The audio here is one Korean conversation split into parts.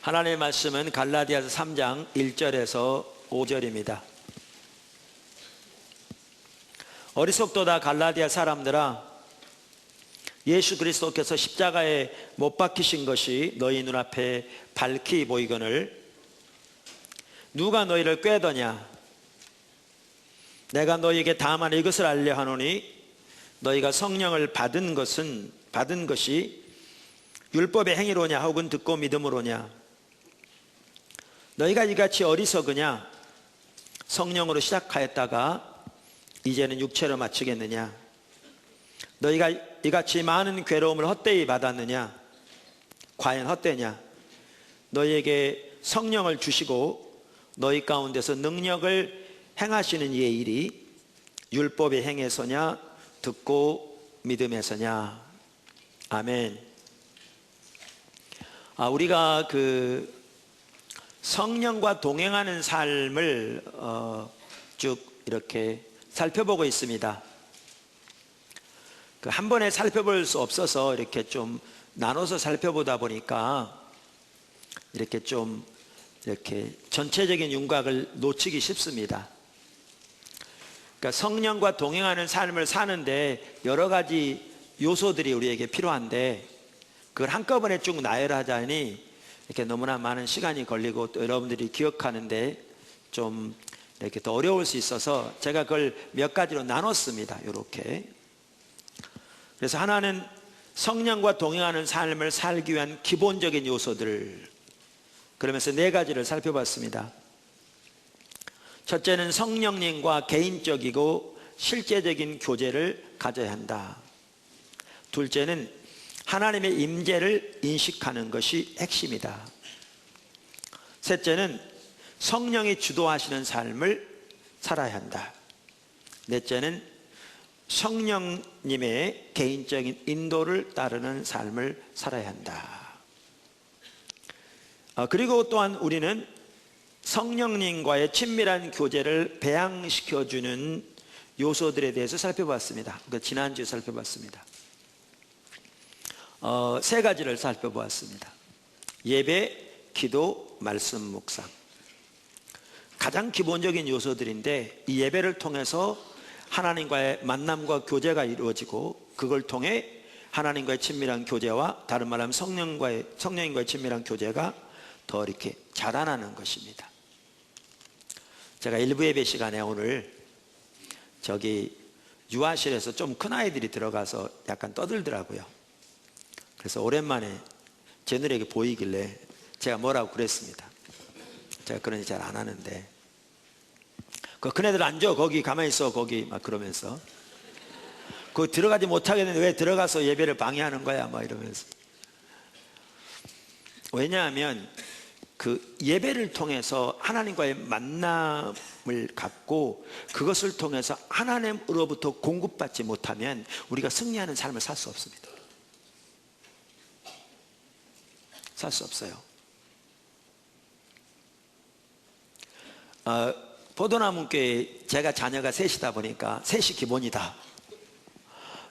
하나님의 말씀은 갈라디아서 3장 1절에서 5절입니다. 어리석도다 갈라디아 사람들아, 예수 그리스도께서 십자가에 못 박히신 것이 너희 눈앞에 밝히 보이거늘 누가 너희를 꾀더냐? 내가 너희에게 다만 이것을 알려 하노니 너희가 성령을 받은 것이 율법의 행위로냐 혹은 듣고 믿음으로냐? 너희가 이같이 어리석으냐? 성령으로 시작하였다가 이제는 육체로 마치겠느냐? 너희가 이같이 많은 괴로움을 헛되이 받았느냐? 과연 헛되냐? 너희에게 성령을 주시고 너희 가운데서 능력을 행하시는 이의 일이 율법의 행에서냐 듣고 믿음에서냐? 아멘. 우리가 성령과 동행하는 삶을 쭉 이렇게 살펴보고 있습니다. 한 번에 살펴볼 수 없어서 이렇게 좀 나눠서 살펴보다 보니까 이렇게 전체적인 윤곽을 놓치기 쉽습니다. 그러니까 성령과 동행하는 삶을 사는데 여러 가지 요소들이 우리에게 필요한데 그걸 한꺼번에 쭉 나열하자니 이렇게 너무나 많은 시간이 걸리고 또 여러분들이 기억하는데 좀 이렇게 더 어려울 수 있어서 제가 그걸 몇 가지로 나눴습니다. 이렇게. 그래서 하나는 성령과 동행하는 삶을 살기 위한 기본적인 요소들, 그러면서 네 가지를 살펴봤습니다. 첫째는 성령님과 개인적이고 실제적인 교제를 가져야 한다. 둘째는 하나님의 임재를 인식하는 것이 핵심이다. 셋째는 성령이 주도하시는 삶을 살아야 한다. 넷째는 성령님의 개인적인 인도를 따르는 삶을 살아야 한다. 그리고 또한 우리는 성령님과의 친밀한 교제를 배양시켜주는 요소들에 대해서 살펴봤습니다. 지난주에 살펴봤습니다. 세 가지를 살펴보았습니다. 예배, 기도, 말씀, 묵상. 가장 기본적인 요소들인데 이 예배를 통해서 하나님과의 만남과 교제가 이루어지고 그걸 통해 하나님과의 친밀한 교제와 다른 말하면 성령님과의 친밀한 교제가 더 이렇게 자라나는 것입니다. 제가 일부 예배 시간에 오늘 유아실에서 좀 큰 아이들이 들어가서 약간 떠들더라고요. 그래서 오랜만에 제 눈에 보이길래 제가 뭐라고 그랬습니다. 제가 그런 일 잘 안 하는데 그 큰애들 앉아 거기 가만히 있어 거기 막 그러면서 거기 들어가지 못하겠는데 왜 들어가서 예배를 방해하는 거야 막 이러면서. 왜냐하면 예배를 통해서 하나님과의 만남을 갖고 그것을 통해서 하나님으로부터 공급받지 못하면 우리가 승리하는 삶을 살 수 없습니다. 살 수 없어요. 포도나무교회 제가 자녀가 셋이다 보니까 셋이 기본이다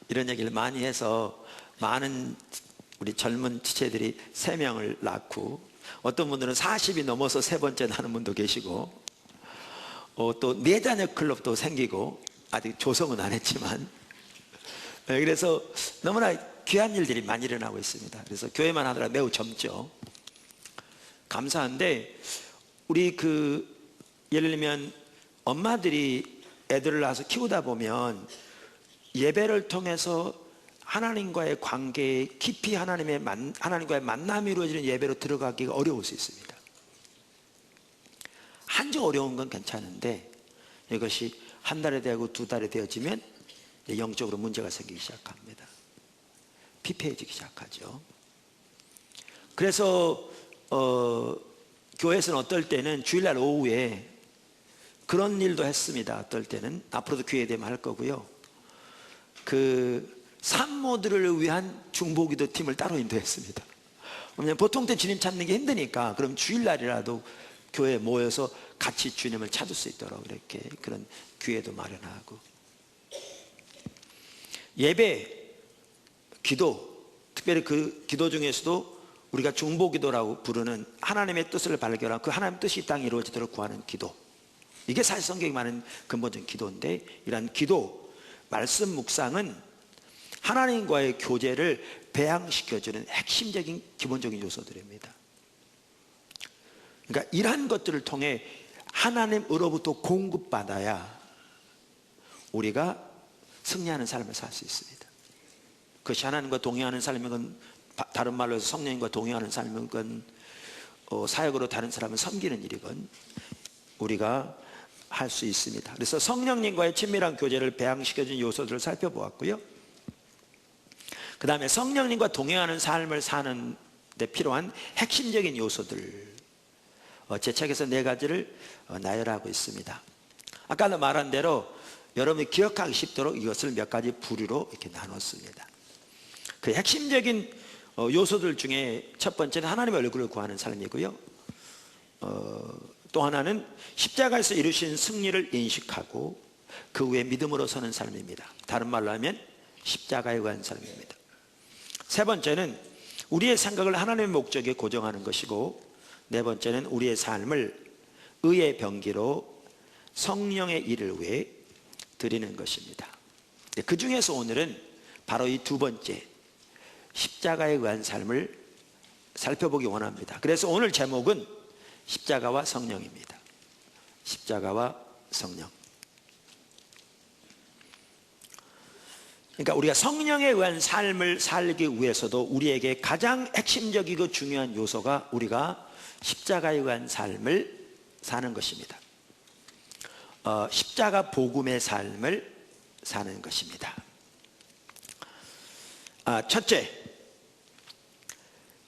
이런 얘기를 많이 해서 많은 우리 젊은 지체들이 3명을 낳고 어떤 분들은 40이 넘어서 세 번째 낳는 분도 계시고 또 4자녀 클럽도 생기고 아직 조성은 안 했지만 그래서 너무나 귀한 일들이 많이 일어나고 있습니다. 그래서 교회만 하더라도 매우 젊죠. 감사한데 우리 예를 들면 엄마들이 애들을 낳아서 키우다 보면 예배를 통해서 하나님과의 관계에 깊이 하나님과의 만남이 이루어지는 예배로 들어가기가 어려울 수 있습니다. 한주 어려운 건 괜찮은데 이것이 한 달이 되고 2달이 되어지면 영적으로 문제가 생기기 시작합니다. 피폐해지기 시작하죠. 그래서 교회에서는 어떨 때는 주일날 오후에 그런 일도 했습니다. 어떨 때는 앞으로도 기회 되면 할 거고요. 산모들을 위한 중보기도 팀을 따로 인도했습니다. 왜냐하면 보통 때 주님 찾는 게 힘드니까 그럼 주일날이라도 교회에 모여서 같이 주님을 찾을 수 있도록 이렇게 그런 기회도 마련하고 예배, 기도, 특별히 그 기도 중에서도 우리가 중보기도라고 부르는 하나님의 뜻을 발견하고 그 하나님의 뜻이 이 땅에 이루어지도록 구하는 기도, 이게 사실 성경이 말하는 근본적인 기도인데, 이러한 기도, 말씀 묵상은 하나님과의 교제를 배양시켜주는 핵심적인 기본적인 요소들입니다. 그러니까 이러한 것들을 통해 하나님으로부터 공급받아야 우리가 승리하는 삶을 살 수 있습니다. 그것이 하나님과 동행하는 삶이건, 다른 말로 해서 성령님과 동행하는 삶이건, 사역으로 다른 사람을 섬기는 일이건 우리가 할 수 있습니다. 그래서 성령님과의 친밀한 교제를 배양시켜준 요소들을 살펴보았고요. 그 다음에 성령님과 동행하는 삶을 사는 데 필요한 핵심적인 요소들, 제 책에서 4가지를 나열하고 있습니다. 아까도 말한 대로 여러분이 기억하기 쉽도록 이것을 몇 가지 부류로 이렇게 나눴습니다. 그 핵심적인 요소들 중에 첫 번째는 하나님의 얼굴을 구하는 삶이고요. 또 하나는 십자가에서 이루신 승리를 인식하고 그 후에 믿음으로 서는 삶입니다. 다른 말로 하면 십자가에 관한 삶입니다. 세 번째는 우리의 생각을 하나님의 목적에 고정하는 것이고, 네 번째는 우리의 삶을 의의 병기로 성령의 일을 위해 드리는 것입니다. 그 중에서 오늘은 바로 이 두 번째, 십자가에 의한 삶을 살펴보기 원합니다. 그래서 오늘 제목은 십자가와 성령입니다. 십자가와 성령. 그러니까 우리가 성령에 의한 삶을 살기 위해서도 우리에게 가장 핵심적이고 중요한 요소가 우리가 십자가에 의한 삶을 사는 것입니다. 십자가 복음의 삶을 사는 것입니다. 첫째,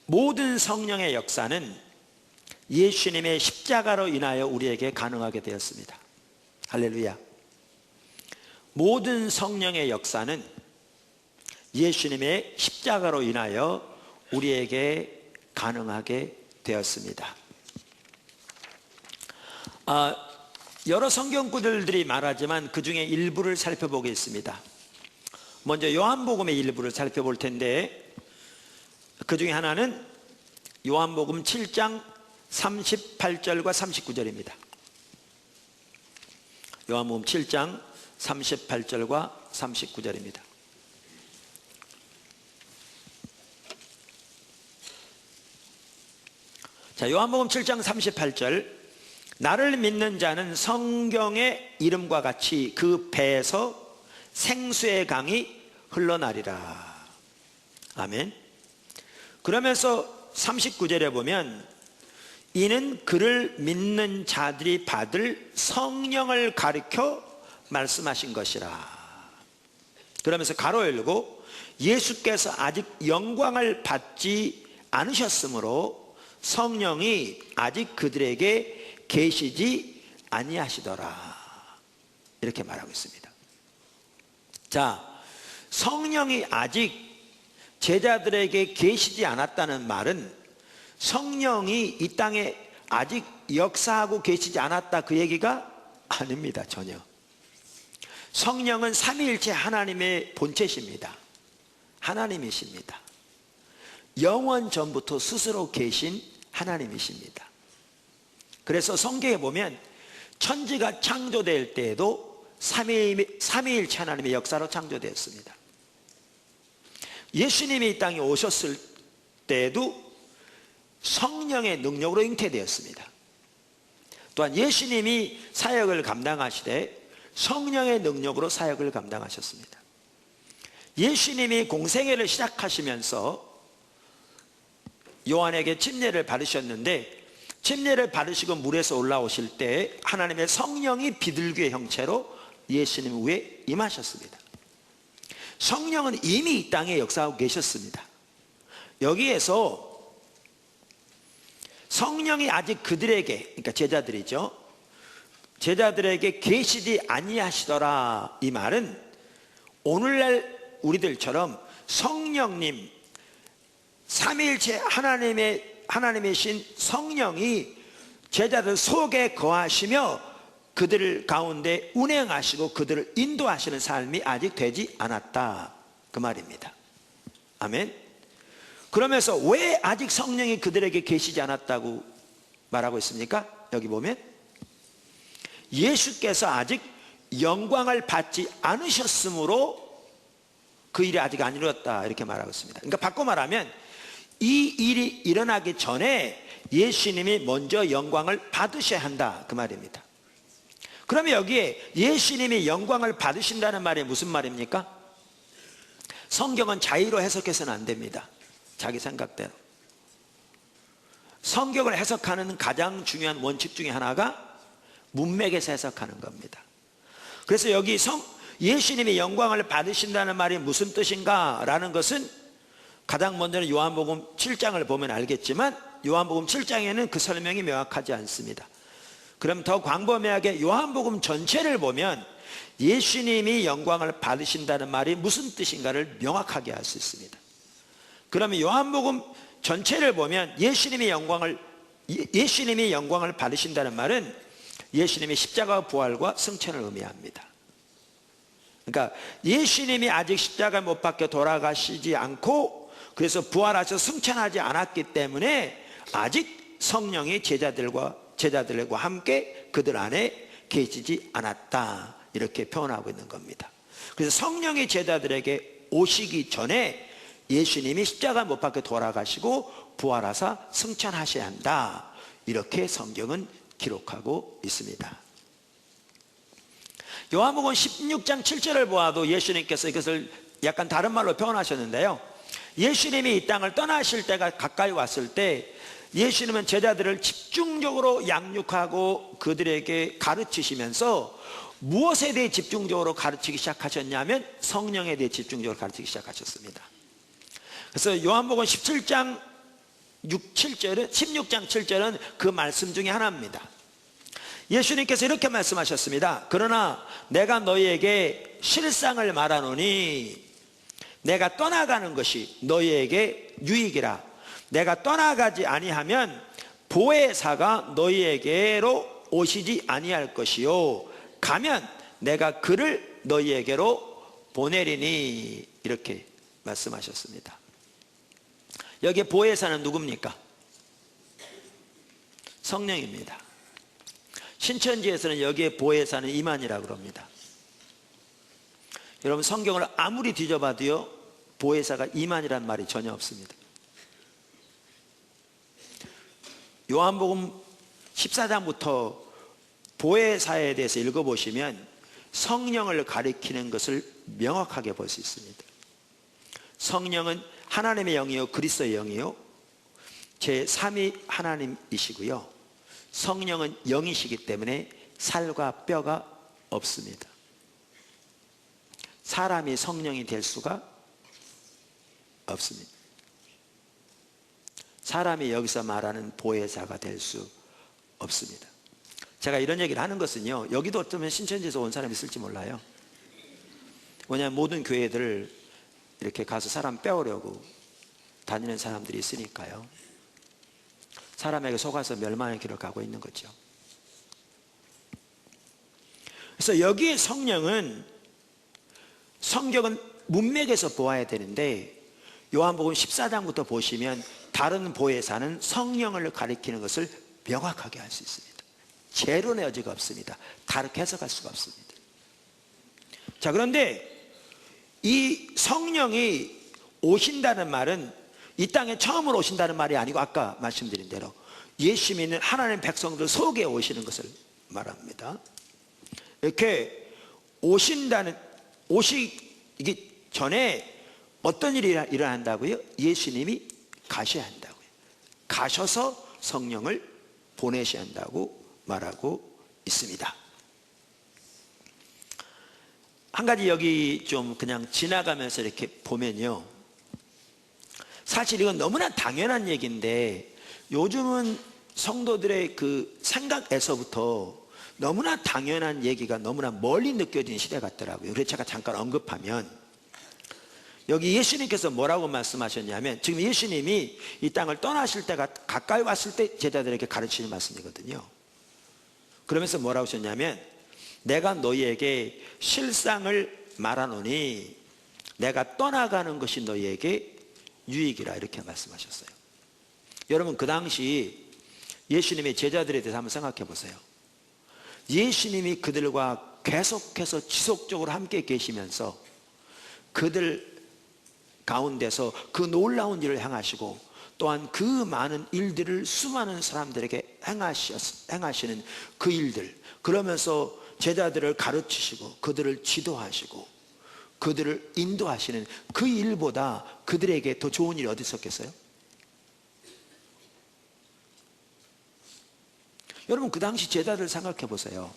모든 성령의 역사는 예수님의 십자가로 인하여 우리에게 가능하게 되었습니다. 할렐루야. 모든 성령의 역사는 예수님의 십자가로 인하여 우리에게 가능하게 되었습니다. 여러 성경구절들이 말하지만 그 중에 일부를 살펴보겠습니다. 먼저 요한복음의 일부를 살펴볼 텐데, 그 중에 하나는 요한복음 7장 38절과 39절입니다. 요한복음 7장 38절과 39절입니다. 자, 요한복음 7장 38절, 나를 믿는 자는 성경의 이름과 같이 그 배에서 생수의 강이 흘러나리라. 아멘. 그러면서 39절에 보면 이는 그를 믿는 자들이 받을 성령을 가리켜 말씀하신 것이라. 그러면서 가로 열고 예수께서 아직 영광을 받지 않으셨으므로 성령이 아직 그들에게 계시지 아니하시더라. 이렇게 말하고 있습니다. 자, 성령이 아직 제자들에게 계시지 않았다는 말은 성령이 이 땅에 아직 역사하고 계시지 않았다, 그 얘기가 아닙니다. 전혀. 성령은 삼위일체 하나님의 본체십니다. 하나님이십니다. 영원 전부터 스스로 계신 하나님이십니다. 그래서 성경에 보면 천지가 창조될 때에도 삼위일체 하나님의 역사로 창조되었습니다. 예수님이 이 땅에 오셨을 때에도 성령의 능력으로 잉태되었습니다. 또한 예수님이 사역을 감당하시되 성령의 능력으로 사역을 감당하셨습니다. 예수님이 공생애를 시작하시면서 요한에게 침례를 받으셨는데, 침례를 받으시고 물에서 올라오실 때 하나님의 성령이 비둘기의 형체로 예수님 위에 임하셨습니다. 성령은 이미 이 땅에 역사하고 계셨습니다. 여기에서 성령이 아직 그들에게, 그러니까 제자들이죠, 제자들에게 계시지 아니하시더라, 이 말은 오늘날 우리들처럼 성령님, 삼위일체 하나님이신 성령이 제자들 속에 거하시며 그들 가운데 운행하시고 그들을 인도하시는 삶이 아직 되지 않았다, 그 말입니다. 아멘. 그러면서 왜 아직 성령이 그들에게 계시지 않았다고 말하고 있습니까? 여기 보면 예수께서 아직 영광을 받지 않으셨으므로 그 일이 아직 안 이루었다, 이렇게 말하고 있습니다. 그러니까 바꿔 말하면 이 일이 일어나기 전에 예수님이 먼저 영광을 받으셔야 한다, 그 말입니다. 그러면 여기에 예수님이 영광을 받으신다는 말이 무슨 말입니까? 성경은 자의로 해석해서는 안 됩니다. 자기 생각대로. 성경을 해석하는 가장 중요한 원칙 중에 하나가 문맥에서 해석하는 겁니다. 그래서 여기 예수님이 영광을 받으신다는 말이 무슨 뜻인가 라는 것은 가장 먼저는 요한복음 7장을 보면 알겠지만 요한복음 7장에는 그 설명이 명확하지 않습니다. 그럼 더 광범위하게 요한복음 전체를 보면 예수님이 영광을 받으신다는 말이 무슨 뜻인가를 명확하게 알 수 있습니다. 그러면 요한복음 전체를 보면 예수님이 영광을 받으신다는 말은 예수님의 십자가 부활과 승천을 의미합니다. 그러니까 예수님이 아직 십자가 못 박혀 돌아가시지 않고 그래서 부활하셔서 승천하지 않았기 때문에 아직 성령이 제자들과 함께 그들 안에 계시지 않았다, 이렇게 표현하고 있는 겁니다. 그래서 성령이 제자들에게 오시기 전에 예수님이 십자가 못 박혀 돌아가시고 부활하사 승천하셔야 한다, 이렇게 성경은 기록하고 있습니다. 요한복음 16장 7절을 보아도 예수님께서 이것을 약간 다른 말로 표현하셨는데요, 예수님이 이 땅을 떠나실 때가 가까이 왔을 때 예수님은 제자들을 집중적으로 양육하고 그들에게 가르치시면서 무엇에 대해 집중적으로 가르치기 시작하셨냐면 성령에 대해 집중적으로 가르치기 시작하셨습니다. 그래서 요한복음 16장 7절은 그 말씀 중에 하나입니다. 예수님께서 이렇게 말씀하셨습니다. 그러나 내가 너희에게 실상을 말하노니 내가 떠나가는 것이 너희에게 유익이라. 내가 떠나가지 아니하면 보혜사가 너희에게로 오시지 아니할 것이요 가면 내가 그를 너희에게로 보내리니, 이렇게 말씀하셨습니다. 여기에 보혜사는 누굽니까? 성령입니다. 신천지에서는 여기에 보혜사는 이만이라고 합니다. 여러분, 성경을 아무리 뒤져봐도요 보혜사가 이만이란 말이 전혀 없습니다. 요한복음 14장부터 보혜사에 대해서 읽어보시면 성령을 가리키는 것을 명확하게 볼 수 있습니다. 성령은 하나님의 영이요 그리스도의 영이요 제3위 하나님이시고요, 성령은 영이시기 때문에 살과 뼈가 없습니다. 사람이 성령이 될 수가 없습니다. 사람이 여기서 말하는 보혜사가 될 수 없습니다. 제가 이런 얘기를 하는 것은요, 여기도 어쩌면 신천지에서 온 사람이 있을지 몰라요. 왜냐하면 모든 교회들 이렇게 가서 사람 빼오려고 다니는 사람들이 있으니까요. 사람에게 속아서 멸망의 길을 가고 있는 거죠. 그래서 여기에 성령은, 성경은 문맥에서 보아야 되는데 요한복음 14장부터 보시면 다른 보혜사는 성령을 가리키는 것을 명확하게 알 수 있습니다. 재론의 여지가 없습니다. 다르게 해석할 수가 없습니다. 자, 그런데 이 성령이 오신다는 말은 이 땅에 처음으로 오신다는 말이 아니고 아까 말씀드린 대로 예수 믿는 하나님 백성들 속에 오시는 것을 말합니다. 이렇게 오시기 전에 어떤 일이 일어난다고요? 예수님이 가셔야 한다고요. 가셔서 성령을 보내셔야 한다고 말하고 있습니다. 한 가지 여기 좀 그냥 지나가면서 이렇게 보면요, 사실 이건 너무나 당연한 얘기인데 요즘은 성도들의 그 생각에서부터 너무나 당연한 얘기가 너무나 멀리 느껴지는 시대 같더라고요. 그래서 제가 잠깐 언급하면, 여기 예수님께서 뭐라고 말씀하셨냐면, 지금 예수님이 이 땅을 떠나실 때가 가까이 왔을 때 제자들에게 가르치는 말씀이거든요. 그러면서 뭐라고 하셨냐면, 내가 너희에게 실상을 말하노니 내가 떠나가는 것이 너희에게 유익이라 이렇게 말씀하셨어요. 여러분, 그 당시 예수님의 제자들에 대해서 한번 생각해 보세요. 예수님이 그들과 계속해서 지속적으로 함께 계시면서 그들 가운데서 그 놀라운 일을 행하시고 또한 그 많은 일들을 수많은 사람들에게 행하시는 그 일들, 그러면서 제자들을 가르치시고 그들을 지도하시고 그들을 인도하시는 그 일보다 그들에게 더 좋은 일이 어디 있었겠어요? 여러분, 그 당시 제자들 생각해 보세요.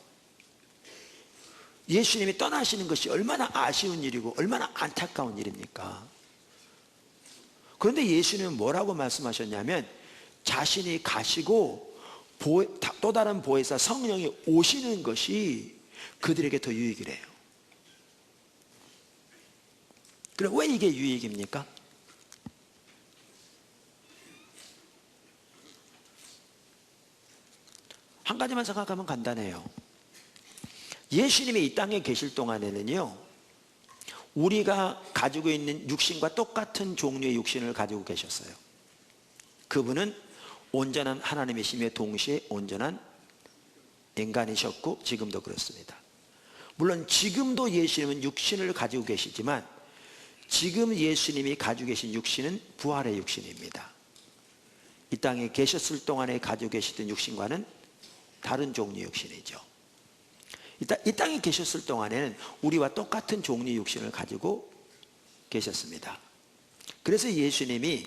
예수님이 떠나시는 것이 얼마나 아쉬운 일이고 얼마나 안타까운 일입니까? 그런데 예수님은 뭐라고 말씀하셨냐면 자신이 가시고 또 다른 보혜사 성령이 오시는 것이 그들에게 더 유익이래요. 그럼 왜 이게 유익입니까? 한 가지만 생각하면 간단해요. 예수님이 이 땅에 계실 동안에는요, 우리가 가지고 있는 육신과 똑같은 종류의 육신을 가지고 계셨어요. 그분은 온전한 하나님이시며 동시에 온전한 인간이셨고 지금도 그렇습니다. 물론 지금도 예수님은 육신을 가지고 계시지만 지금 예수님이 가지고 계신 육신은 부활의 육신입니다. 이 땅에 계셨을 동안에 가지고 계시던 육신과는 다른 종류의 육신이죠. 이 땅에 계셨을 동안에는 우리와 똑같은 종류의 육신을 가지고 계셨습니다. 그래서 예수님이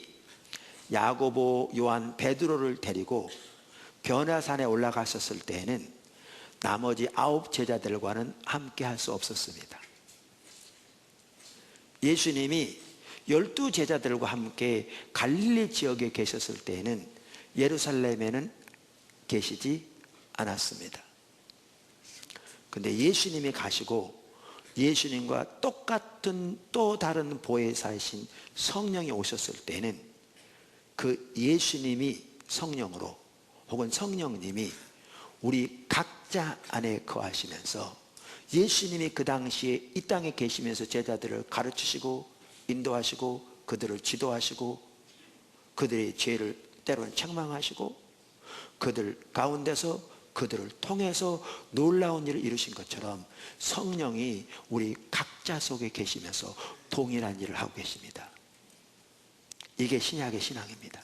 야고보, 요한, 베드로를 데리고 변화산에 올라가셨을 때에는 나머지 9 제자들과는 함께 할 수 없었습니다. 예수님이 12 제자들과 함께 갈릴리 지역에 계셨을 때에는 예루살렘에는 계시지 않았습니다. 근데 예수님이 가시고 예수님과 똑같은 또 다른 보혜사이신 성령이 오셨을 때는 그 예수님이 성령으로 혹은 성령님이 우리 각자 안에 거하시면서 예수님이 그 당시에 이 땅에 계시면서 제자들을 가르치시고 인도하시고 그들을 지도하시고 그들의 죄를 때로는 책망하시고 그들 가운데서 그들을 통해서 놀라운 일을 이루신 것처럼 성령이 우리 각자 속에 계시면서 동일한 일을 하고 계십니다. 이게 신약의 신앙입니다.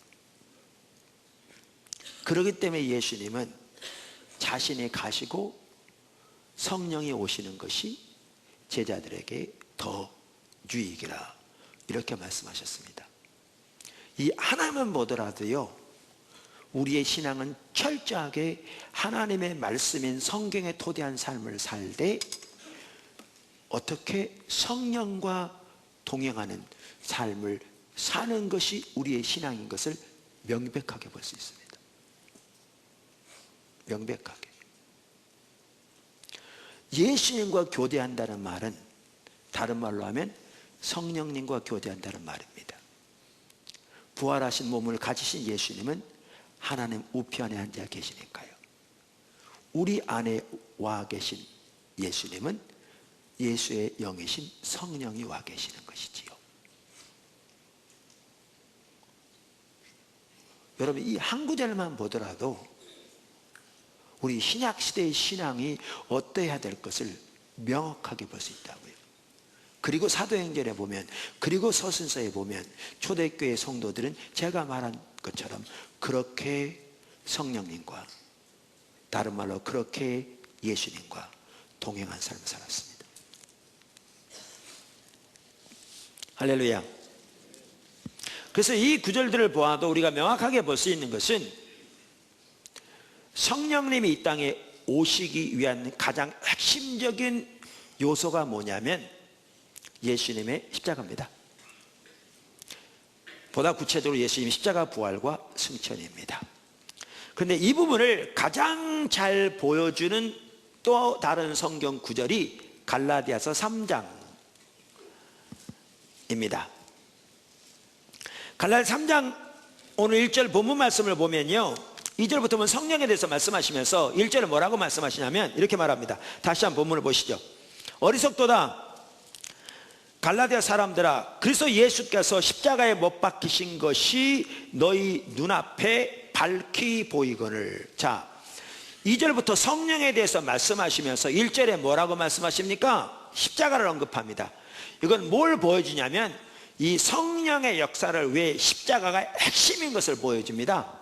그렇기 때문에 예수님은 자신이 가시고 성령이 오시는 것이 제자들에게 더 유익이라 이렇게 말씀하셨습니다. 이 하나만 보더라도요, 우리의 신앙은 철저하게 하나님의 말씀인 성경에 토대한 삶을 살되 어떻게 성령과 동행하는 삶을 사는 것이 우리의 신앙인 것을 명백하게 볼 수 있습니다. 명백하게. 예수님과 교대한다는 말은 다른 말로 하면 성령님과 교대한다는 말입니다. 부활하신 몸을 가지신 예수님은 하나님 우편에 앉아 계시니까요. 우리 안에 와 계신 예수님은 예수의 영이신 성령이 와 계시는 것이지요. 여러분, 이 한 구절만 보더라도 우리 신약시대의 신앙이 어떠해야 될 것을 명확하게 볼 수 있다고요. 그리고 사도행전에 보면, 그리고 서신서에 보면 초대교회 성도들은 제가 말한 것처럼 그렇게 성령님과, 다른 말로 그렇게 예수님과 동행한 삶을 살았습니다. 할렐루야. 그래서 이 구절들을 보아도 우리가 명확하게 볼 수 있는 것은 성령님이 이 땅에 오시기 위한 가장 핵심적인 요소가 뭐냐면 예수님의 십자가입니다. 보다 구체적으로 예수님의 십자가 부활과 승천입니다. 그런데 이 부분을 가장 잘 보여주는 또 다른 성경 구절이 갈라디아서 3장입니다. 갈라디아서 3장 오늘 1절 본문 말씀을 보면요, 2절부터 보면 성령에 대해서 말씀하시면서 1절에 뭐라고 말씀하시냐면 이렇게 말합니다. 다시 한번 본문을 보시죠. 어리석도다. 갈라디아 사람들아, 그리스도 예수께서 십자가에 못 박히신 것이 너희 눈앞에 밝히 보이거늘. 자, 2절부터 성령에 대해서 말씀하시면서 1절에 뭐라고 말씀하십니까? 십자가를 언급합니다. 이건 뭘 보여주냐면 이 성령의 역사를 왜 십자가가 핵심인 것을 보여줍니다.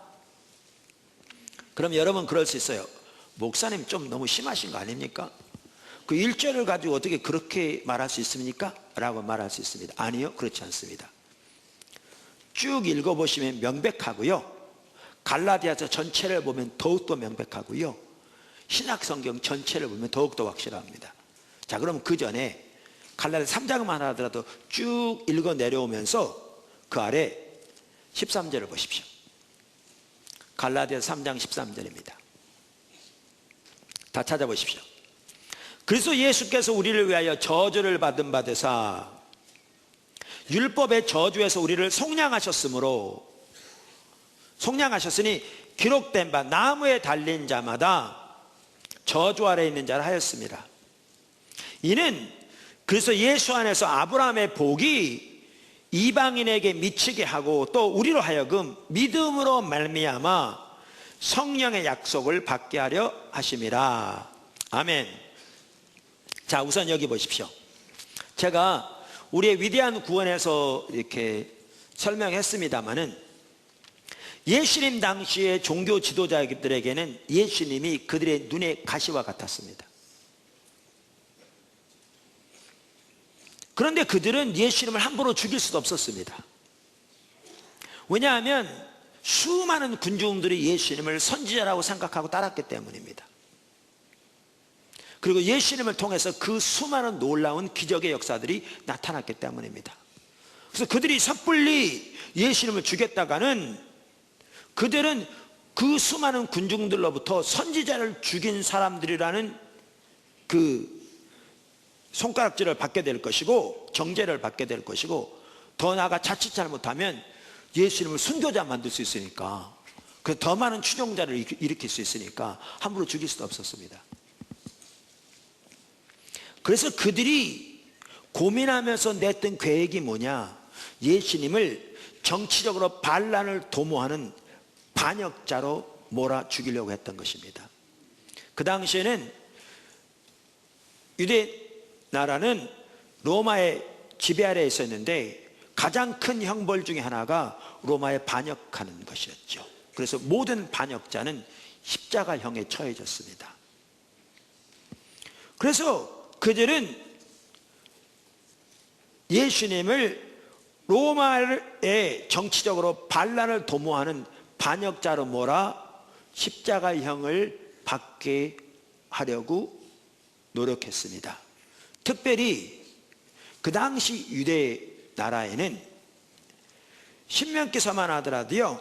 그럼 여러분 그럴 수 있어요. 목사님 좀 너무 심하신 거 아닙니까? 그 1절을 가지고 어떻게 그렇게 말할 수 있습니까? 라고 말할 수 있습니다. 아니요, 그렇지 않습니다. 쭉 읽어보시면 명백하고요, 갈라디아서 전체를 보면 더욱더 명백하고요, 신약성경 전체를 보면 더욱더 확실합니다. 자, 그럼 그 전에 갈라디아 3장만 하더라도 쭉 읽어 내려오면서 그 아래 13절을 보십시오. 갈라디아 3장 13절입니다. 다 찾아보십시오. 그리스도 예수께서 우리를 위하여 저주를 받은 바 되사 율법의 저주에서 우리를 속량하셨으므로, 속량하셨으니 기록된 바 나무에 달린 자마다 저주 아래 있는 자를 하였습니다. 이는 그래서 예수 안에서 아브라함의 복이 이방인에게 미치게 하고 또 우리로 하여금 믿음으로 말미암아 성령의 약속을 받게 하려 하심이라. 아멘. 자, 우선 여기 보십시오. 제가 우리의 위대한 구원에서 이렇게 설명했습니다마는 예수님 당시의 종교 지도자들에게는 예수님이 그들의 눈의 가시와 같았습니다. 그런데 그들은 예수님을 함부로 죽일 수도 없었습니다. 왜냐하면 수많은 군중들이 예수님을 선지자라고 생각하고 따랐기 때문입니다. 그리고 예수님을 통해서 그 수많은 놀라운 기적의 역사들이 나타났기 때문입니다. 그래서 그들이 섣불리 예수님을 죽였다가는 그들은 그 수많은 군중들로부터 선지자를 죽인 사람들이라는 그 손가락질을 받게 될 것이고 정죄를 받게 될 것이고, 더 나아가 자칫 잘못하면 예수님을 순교자 만들 수 있으니까, 그 더 많은 추종자를 일으킬 수 있으니까 함부로 죽일 수도 없었습니다. 그래서 그들이 고민하면서 냈던 계획이 뭐냐, 예수님을 정치적으로 반란을 도모하는 반역자로 몰아 죽이려고 했던 것입니다. 그 당시에는 유대 나라는 로마의 지배 아래에 있었는데 가장 큰 형벌 중에 하나가 로마에 반역하는 것이었죠. 그래서 모든 반역자는 십자가형에 처해졌습니다. 그래서 그들은 예수님을 로마의 정치적으로 반란을 도모하는 반역자로 몰아 십자가형을 받게 하려고 노력했습니다. 특별히 그 당시 유대 나라에는 신명기서만 하더라도요,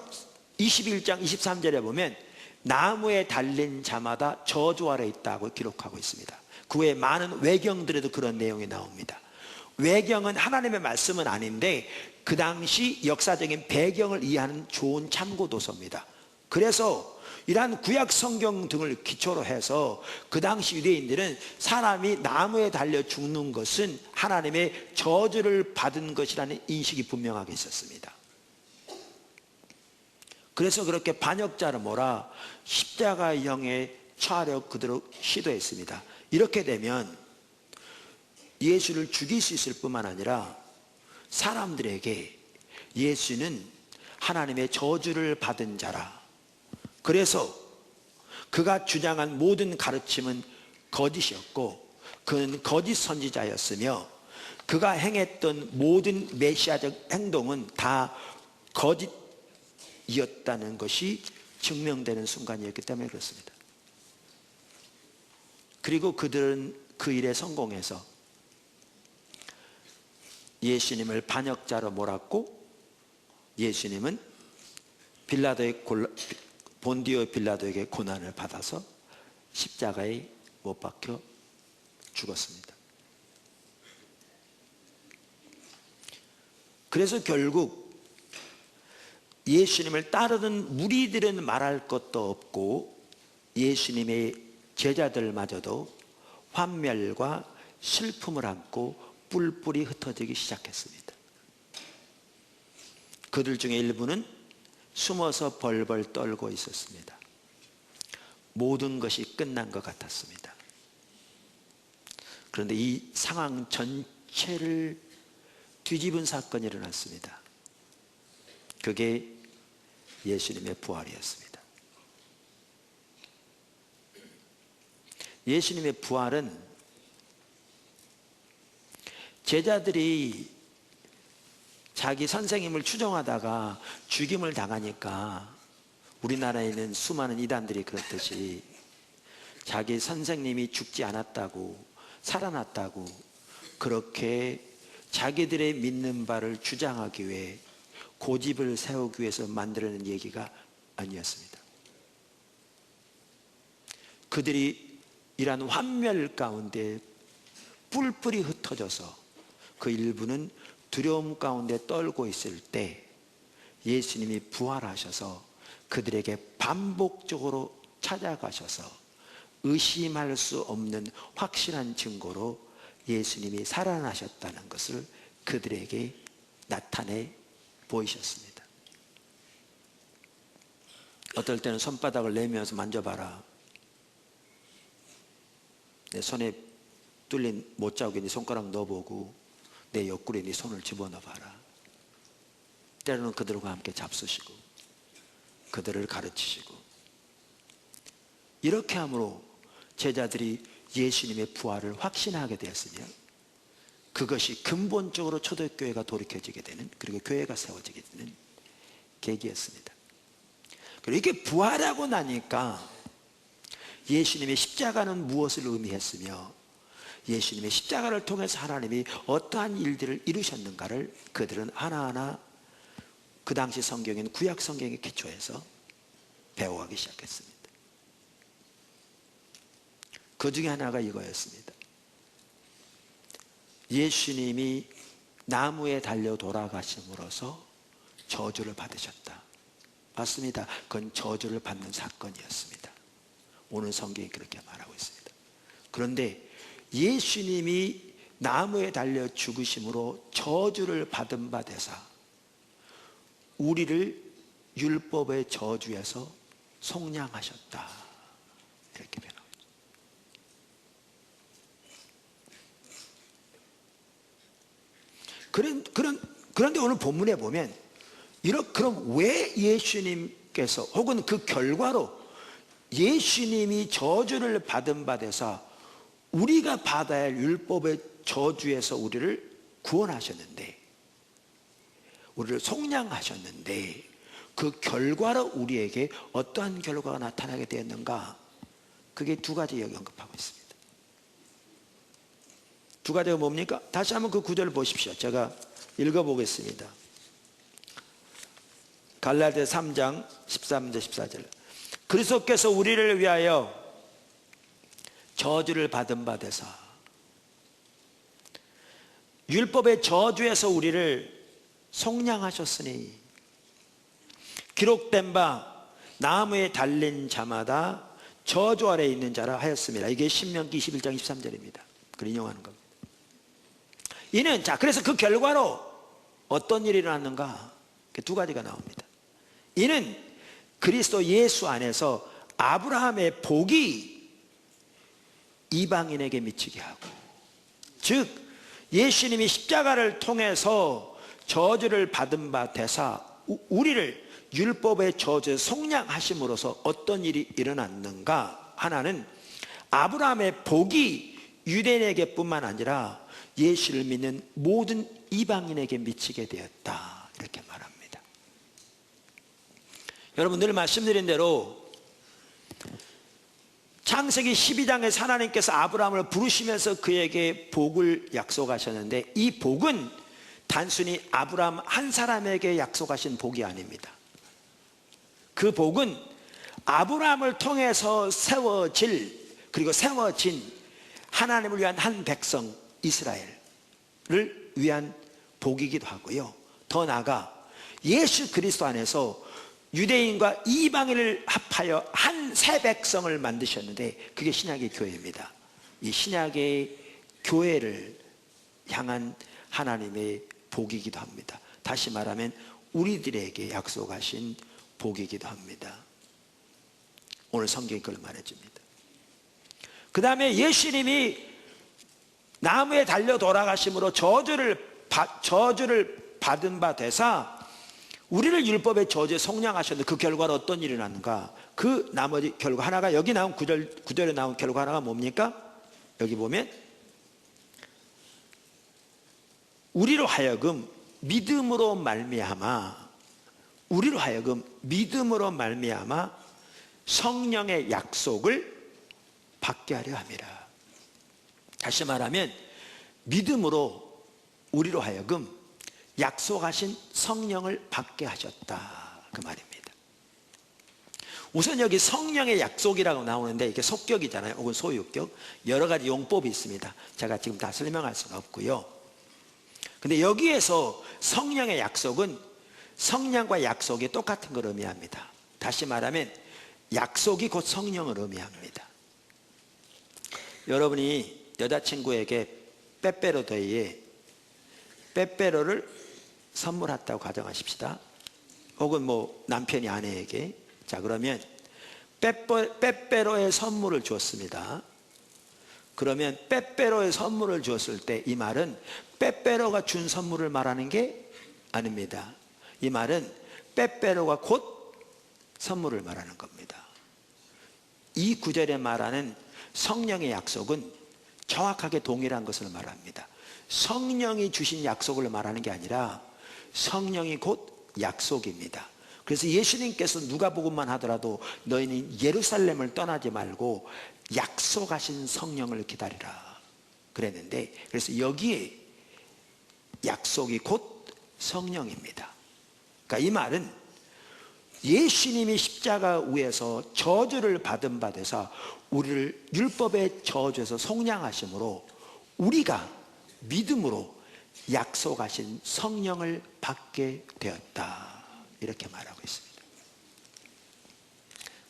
21장 23절에 보면 나무에 달린 자마다 저주 아래 있다고 기록하고 있습니다. 그 외에 많은 외경들에도 그런 내용이 나옵니다. 외경은 하나님의 말씀은 아닌데 그 당시 역사적인 배경을 이해하는 좋은 참고 도서입니다. 그래서 이러한 구약 성경 등을 기초로 해서 그 당시 유대인들은 사람이 나무에 달려 죽는 것은 하나님의 저주를 받은 것이라는 인식이 분명하게 있었습니다. 그래서 그렇게 반역자를 몰아 십자가형에 처하려 그대로 시도했습니다. 이렇게 되면 예수를 죽일 수 있을 뿐만 아니라 사람들에게 예수는 하나님의 저주를 받은 자라, 그래서 그가 주장한 모든 가르침은 거짓이었고 그는 거짓 선지자였으며 그가 행했던 모든 메시아적 행동은 다 거짓이었다는 것이 증명되는 순간이었기 때문에 그렇습니다. 그리고 그들은 그 일에 성공해서 예수님을 반역자로 몰았고, 예수님은 본디오 빌라도에게 고난을 받아서 십자가에 못 박혀 죽었습니다. 그래서 결국 예수님을 따르는 무리들은 말할 것도 없고 예수님의 제자들마저도 환멸과 슬픔을 안고 뿔뿔이 흩어지기 시작했습니다. 그들 중에 일부는 숨어서 벌벌 떨고 있었습니다. 모든 것이 끝난 것 같았습니다. 그런데 이 상황 전체를 뒤집은 사건이 일어났습니다. 그게 예수님의 부활이었습니다. 예수님의 부활은 제자들이 자기 선생님을 추종하다가 죽임을 당하니까 우리나라에 있는 수많은 이단들이 그렇듯이 자기 선생님이 죽지 않았다고, 살아났다고 그렇게 자기들의 믿는 바를 주장하기 위해 고집을 세우기 위해서 만들어낸 얘기가 아니었습니다. 그들이 이러한 환멸 가운데 뿔뿔이 흩어져서 그 일부는 두려움 가운데 떨고 있을 때 예수님이 부활하셔서 그들에게 반복적으로 찾아가셔서 의심할 수 없는 확실한 증거로 예수님이 살아나셨다는 것을 그들에게 나타내 보이셨습니다. 어떨 때는 손바닥을 내밀어서 만져봐라. 내 손에 뚫린 못자국에 네 손가락 넣어보고 내 옆구리에 네 손을 집어넣어봐라. 때로는 그들과 함께 잡수시고 그들을 가르치시고, 이렇게 함으로 제자들이 예수님의 부활을 확신하게 되었으며 그것이 근본적으로 초대교회가 돌이켜지게 되는, 그리고 교회가 세워지게 되는 계기였습니다. 그리고 이렇게 부활하고 나니까 예수님의 십자가는 무엇을 의미했으며 예수님의 십자가를 통해서 하나님이 어떠한 일들을 이루셨는가를 그들은 하나하나 그 당시 성경인 구약 성경에 기초해서 배워가기 시작했습니다. 그 중에 하나가 이거였습니다. 예수님이 나무에 달려 돌아가심으로써 저주를 받으셨다. 맞습니다. 그건 저주를 받는 사건이었습니다. 오늘 성경이 그렇게 말하고 있습니다. 그런데 예수님이 나무에 달려 죽으심으로 저주를 받은 바 되사 우리를 율법의 저주에서 속량하셨다. 이렇게 변하고 있죠. 그런데 오늘 본문에 보면 그럼 왜 예수님께서 혹은 그 결과로 예수님이 저주를 받은 바 되사 우리가 받아야 할 율법의 저주에서 우리를 구원하셨는데, 우리를 속량하셨는데 그 결과로 우리에게 어떠한 결과가 나타나게 되었는가? 그게 두 가지 여기 언급하고 있습니다. 두 가지가 뭡니까? 다시 한번 그 구절을 보십시오. 제가 읽어보겠습니다. 갈라디아서 3장 13절 14절. 그리스도께서 우리를 위하여 저주를 받은 바 되사 율법의 저주에서 우리를 속량하셨으니 기록된 바 나무에 달린 자마다 저주 아래에 있는 자라 하였습니다. 이게 신명기 21장 23절입니다. 그걸 인용하는 겁니다. 이는 그래서 그 결과로 어떤 일이 일어났는가? 두 가지가 나옵니다. 이는 그리스도 예수 안에서 아브라함의 복이 이방인에게 미치게 하고, 즉 예수님이 십자가를 통해서 저주를 받은 바 되사 우리를 율법의 저주에 속량하심으로써 어떤 일이 일어났는가? 하나는 아브라함의 복이 유대인에게 뿐만 아니라 예수를 믿는 모든 이방인에게 미치게 되었다. 이렇게 말합니다. 여러분, 늘 말씀드린 대로 창세기 12장에서 하나님께서 아브라함을 부르시면서 그에게 복을 약속하셨는데, 이 복은 단순히 아브라함 한 사람에게 약속하신 복이 아닙니다. 그 복은 아브라함을 통해서 그리고 세워진 하나님을 위한 한 백성 이스라엘을 위한 복이기도 하고요. 더 나아가 예수 그리스도 안에서 유대인과 이방인을 합하여 한 새 백성을 만드셨는데 그게 신약의 교회입니다. 이 신약의 교회를 향한 하나님의 복이기도 합니다. 다시 말하면 우리들에게 약속하신 복이기도 합니다. 오늘 성경이 그걸 말해줍니다. 그 다음에 예수님이 나무에 달려 돌아가심으로 저주를 받은 바 되사 우리를 율법의 저주에 속량하셨는데 그 결과는 어떤 일이 났는가? 그 나머지 결과 하나가 여기 나온 구절에 나온 결과 하나가 뭡니까? 여기 보면 우리로 하여금 믿음으로 말미암아 성령의 약속을 받게 하려 함이라. 다시 말하면 믿음으로 우리로 하여금 약속하신 성령을 받게 하셨다, 그 말입니다. 우선 여기 성령의 약속이라고 나오는데 이게 속격이잖아요. 혹은 소유격. 여러 가지 용법이 있습니다. 제가 지금 다 설명할 수는 없고요. 근데 여기에서 성령의 약속은 성령과 약속이 똑같은 걸 의미합니다. 다시 말하면 약속이 곧 성령을 의미합니다. 여러분이 여자친구에게 빼빼로데이에 빼빼로를 선물했다고 가정하십시다. 혹은 뭐 남편이 아내에게. 자, 그러면 빼빼로의 선물을 주었습니다. 그러면 빼빼로의 선물을 주었을 때 이 말은 빼빼로가 준 선물을 말하는 게 아닙니다. 이 말은 빼빼로가 곧 선물을 말하는 겁니다. 이 구절에 말하는 성령의 약속은 정확하게 동일한 것을 말합니다. 성령이 주신 약속을 말하는 게 아니라 성령이 곧 약속입니다. 그래서 예수님께서 누가복음만 하더라도 너희는 예루살렘을 떠나지 말고 약속하신 성령을 기다리라 그랬는데, 그래서 여기에 약속이 곧 성령입니다. 그러니까 이 말은 예수님이 십자가 위에서 저주를 받은 바 되사 우리를 율법의 저주에서 속량하심으로 우리가 믿음으로 약속하신 성령을 받게 되었다, 이렇게 말하고 있습니다.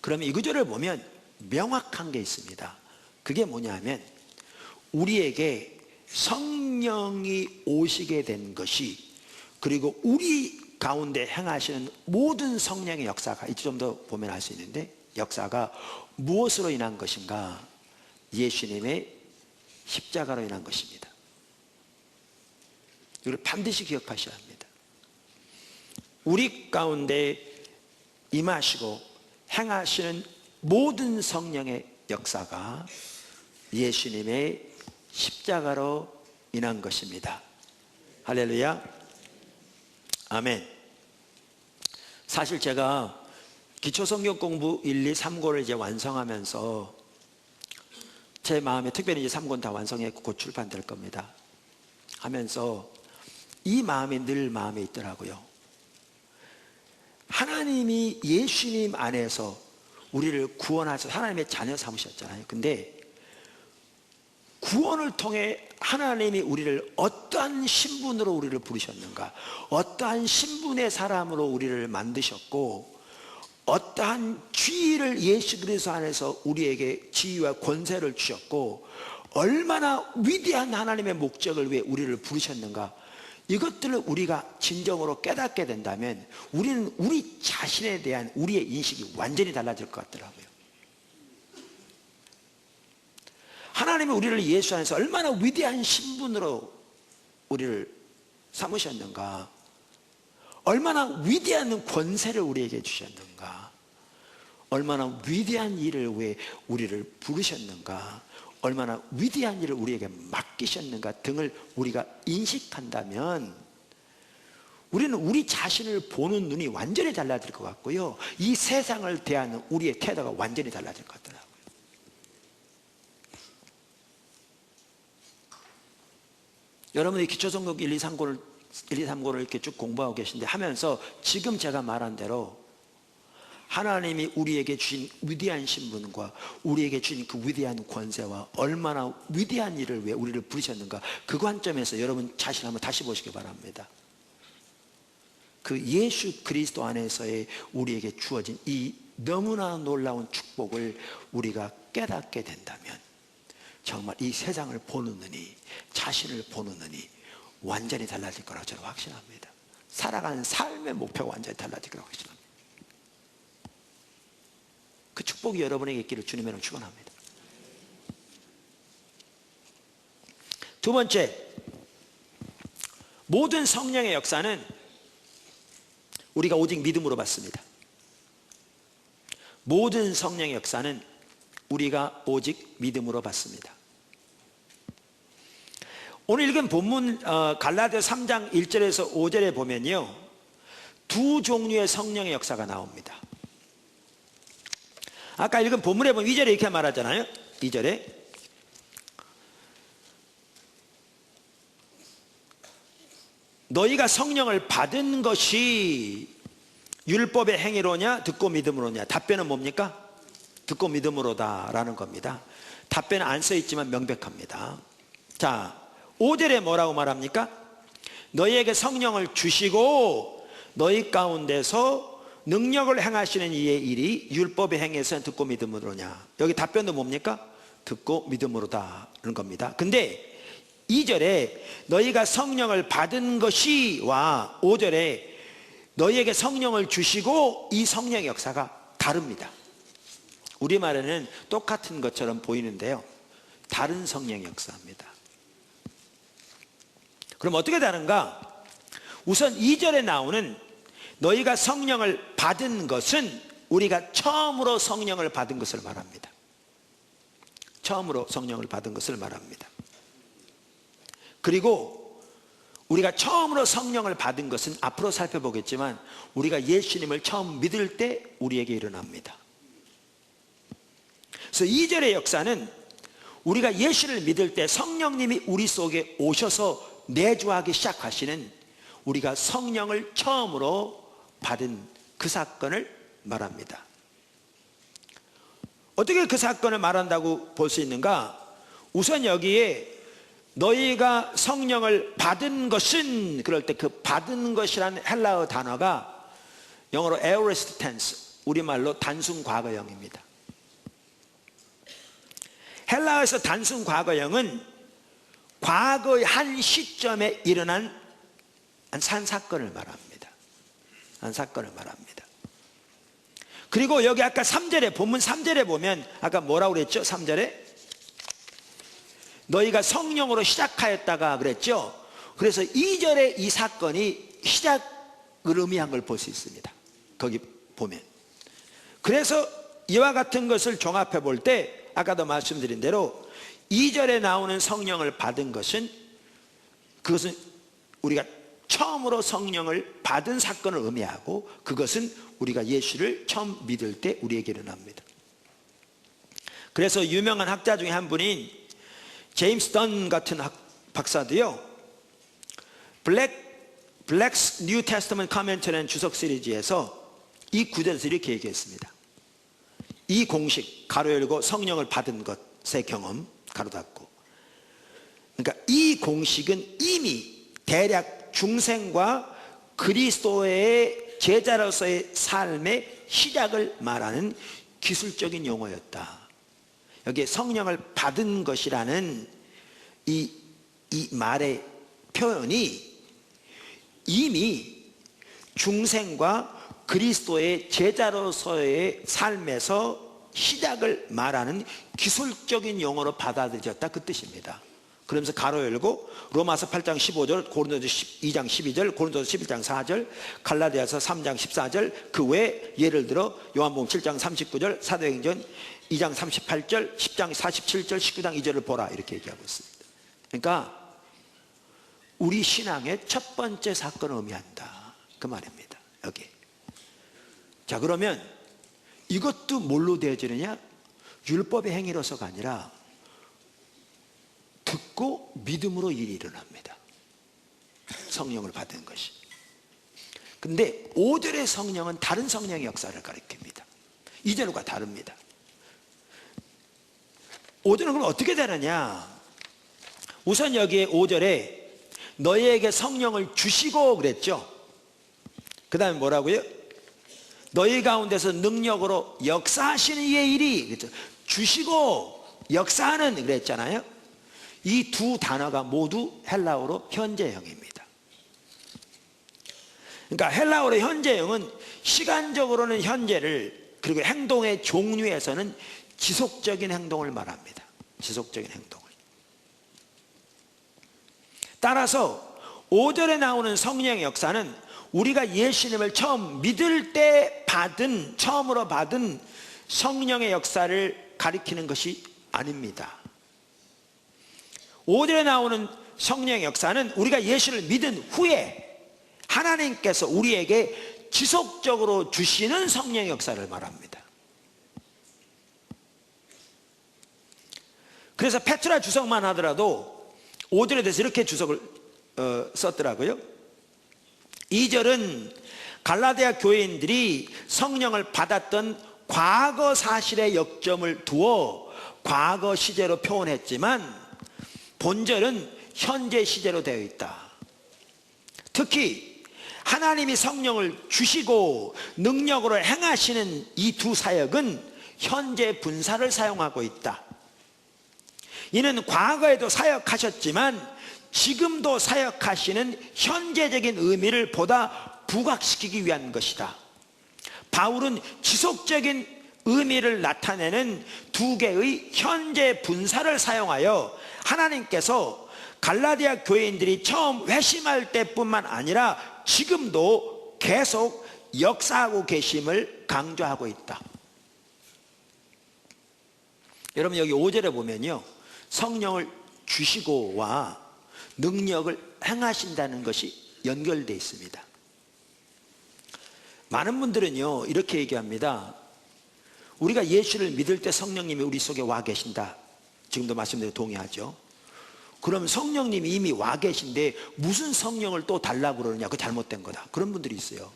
그러면 이 구절을 보면 명확한 게 있습니다. 그게 뭐냐면 우리에게 성령이 오시게 된 것이, 그리고 우리 가운데 행하시는 모든 성령의 역사가, 이제 좀 더 보면 알 수 있는데, 역사가 무엇으로 인한 것인가? 예수님의 십자가로 인한 것입니다. 이걸 반드시 기억하셔야 합니다. 우리 가운데 임하시고 행하시는 모든 성령의 역사가 예수님의 십자가로 인한 것입니다. 할렐루야. 아멘. 사실 제가 기초성경 공부 1, 2, 3권을 이제 완성하면서 제 마음에, 특별히 이제 3권 다 완성했고 곧 출판될 겁니다, 하면서 이 마음이 늘 마음에 있더라고요. 하나님이 예수님 안에서 우리를 구원하셔서 하나님의 자녀 삼으셨잖아요. 근데 구원을 통해 하나님이 우리를 어떠한 신분으로 우리를 부르셨는가, 어떠한 신분의 사람으로 우리를 만드셨고, 어떠한 지위를 예수 그리스도 안에서 우리에게 지위와 권세를 주셨고, 얼마나 위대한 하나님의 목적을 위해 우리를 부르셨는가, 이것들을 우리가 진정으로 깨닫게 된다면 우리는 우리 자신에 대한 우리의 인식이 완전히 달라질 것 같더라고요. 하나님이 우리를 예수 안에서 얼마나 위대한 신분으로 우리를 삼으셨는가, 얼마나 위대한 권세를 우리에게 주셨는가, 얼마나 위대한 일을 위해 우리를 부르셨는가, 얼마나 위대한 일을 우리에게 맡기셨는가 등을 우리가 인식한다면 우리는 우리 자신을 보는 눈이 완전히 달라질 것 같고요, 이 세상을 대하는 우리의 태도가 완전히 달라질 것 같더라고요. 여러분이 기초성경 1, 2, 3권을 이렇게 쭉 공부하고 계신데, 하면서 지금 제가 말한 대로 하나님이 우리에게 주신 위대한 신분과 우리에게 주신 그 위대한 권세와 얼마나 위대한 일을 왜 우리를 부르셨는가, 그 관점에서 여러분 자신 한번 다시 보시기 바랍니다. 그 예수 그리스도 안에서의 우리에게 주어진 이 너무나 놀라운 축복을 우리가 깨닫게 된다면 정말 이 세상을 보는 눈이, 자신을 보는 눈이 완전히 달라질 거라고 저는 확신합니다. 살아가는 삶의 목표가 완전히 달라질 거라고 확신합니다. 그 축복이 여러분에게 있기를 주님의 이름으로 축원합니다. 두 번째, 모든 성령의 역사는 우리가 오직 믿음으로 받습니다. 모든 성령의 역사는 우리가 오직 믿음으로 받습니다. 오늘 읽은 본문 갈라디아 3장 1절에서 5절에 보면요, 두 종류의 성령의 역사가 나옵니다. 아까 읽은 본문에 보면 2절에 이렇게 말하잖아요. 2절에 너희가 성령을 받은 것이 율법의 행위로냐 듣고 믿음으로냐? 답변은 뭡니까? 듣고 믿음으로다 라는 겁니다. 답변은 안 써있지만 명백합니다. 자, 5절에 뭐라고 말합니까? 너희에게 성령을 주시고 너희 가운데서 능력을 행하시는 이의 일이 율법의 행위에서는 듣고 믿음으로냐? 여기 답변도 뭡니까? 듣고 믿음으로다 라는 겁니다. 근데 2절에 너희가 성령을 받은 것이와 5절에 너희에게 성령을 주시고, 이 성령의 역사가 다릅니다. 우리말에는 똑같은 것처럼 보이는데요, 다른 성령의 역사입니다. 그럼 어떻게 다른가? 우선 2절에 나오는 너희가 성령을 받은 것은 우리가 처음으로 성령을 받은 것을 말합니다. 처음으로 성령을 받은 것을 말합니다. 그리고 우리가 처음으로 성령을 받은 것은 앞으로 살펴보겠지만 우리가 예수님을 처음 믿을 때 우리에게 일어납니다. 그래서 2절의 역사는 우리가 예수를 믿을 때 성령님이 우리 속에 오셔서 내주하기 시작하시는, 우리가 성령을 처음으로 받은 그 사건을 말합니다. 어떻게 그 사건을 말한다고 볼 수 있는가? 우선 여기에 너희가 성령을 받은 것은, 그럴 때 그 받은 것이라는 헬라어 단어가 영어로 aorist tense, 우리말로 단순 과거형입니다. 헬라어에서 단순 과거형은 과거의 한 시점에 일어난 한 사건을 말합니다. 한 사건을 말합니다. 그리고 여기 아까 3절에, 본문 3절에 보면 아까 뭐라고 그랬죠? 3절에 너희가 성령으로 시작하였다가 그랬죠. 그래서 2절에 이 사건이 시작을 의미한 걸 볼 수 있습니다. 거기 보면. 그래서 이와 같은 것을 종합해 볼 때 아까도 말씀드린 대로 2절에 나오는 성령을 받은 것은, 그것은 우리가 처음으로 성령을 받은 사건을 의미하고, 그것은 우리가 예수를 처음 믿을 때 우리에게 일어납니다. 그래서 유명한 학자 중에 한 분인 제임스 던 같은 박사도요, 블랙스 뉴 테스터먼트 커멘터리라는 주석 시리즈에서 이 구절에서 이렇게 얘기했습니다. 이 공식, 가로 열고 성령을 받은 것의 경험, 가로 닫고. 그러니까 이 공식은 이미 대략 중생과 그리스도의 제자로서의 삶의 시작을 말하는 기술적인 용어였다. 여기에 성령을 받은 것이라는 이 말의 표현이 이미 중생과 그리스도의 제자로서의 삶에서 시작을 말하는 기술적인 용어로 받아들여졌다, 그 뜻입니다. 그러면서 가로 열고 로마서 8장 15절, 고린도서 2장 12절, 고린도서 11장 4절, 갈라디아서 3장 14절, 그 외 예를 들어 요한복음 7장 39절, 사도행전 2장 38절, 10장 47절, 19장 2절을 보라, 이렇게 얘기하고 있습니다. 그러니까 우리 신앙의 첫 번째 사건을 의미한다, 그 말입니다. 여기. 자, 그러면 이것도 뭘로 되어지느냐? 율법의 행위로서가 아니라 듣고 믿음으로 일이 일어납니다. 성령을 받은 것이. 근데 5절의 성령은 다른 성령의 역사를 가리킵니다. 2절과 다릅니다. 5절은 그럼 어떻게 되느냐? 우선 여기에 5절에 너희에게 성령을 주시고 그랬죠. 그 다음에 뭐라고요? 너희 가운데서 능력으로 역사하시는 이의 일이, 그랬죠. 주시고 역사하는 그랬잖아요. 이 두 단어가 모두 헬라어로 현재형입니다. 그러니까 헬라어로 현재형은 시간적으로는 현재를, 그리고 행동의 종류에서는 지속적인 행동을 말합니다. 지속적인 행동을. 따라서 5절에 나오는 성령의 역사는 우리가 예수님을 처음 믿을 때 처음으로 받은 성령의 역사를 가리키는 것이 아닙니다. 5절에 나오는 성령의 역사는 우리가 예수를 믿은 후에 하나님께서 우리에게 지속적으로 주시는 성령의 역사를 말합니다. 그래서 페트라 주석만 하더라도 5절에 대해서 이렇게 주석을 썼더라고요. 2절은 갈라디아 교인들이 성령을 받았던 과거 사실의 역점을 두어 과거 시제로 표현했지만 본절은 현재 시제로 되어 있다. 특히 하나님이 성령을 주시고 능력으로 행하시는 이 두 사역은 현재 분사를 사용하고 있다. 이는 과거에도 사역하셨지만 지금도 사역하시는 현재적인 의미를 보다 부각시키기 위한 것이다. 바울은 지속적인 의미를 나타내는 두 개의 현재 분사를 사용하여 하나님께서 갈라디아 교인들이 처음 회심할 때뿐만 아니라 지금도 계속 역사하고 계심을 강조하고 있다. 여러분, 여기 5절에 보면요, 성령을 주시고와 능력을 행하신다는 것이 연결되어 있습니다. 많은 분들은요 이렇게 얘기합니다. 우리가 예수를 믿을 때 성령님이 우리 속에 와 계신다. 지금도 말씀드려 동의하죠. 그럼 성령님이 이미 와 계신데 무슨 성령을 또 달라고 그러느냐, 그거 잘못된 거다. 그런 분들이 있어요.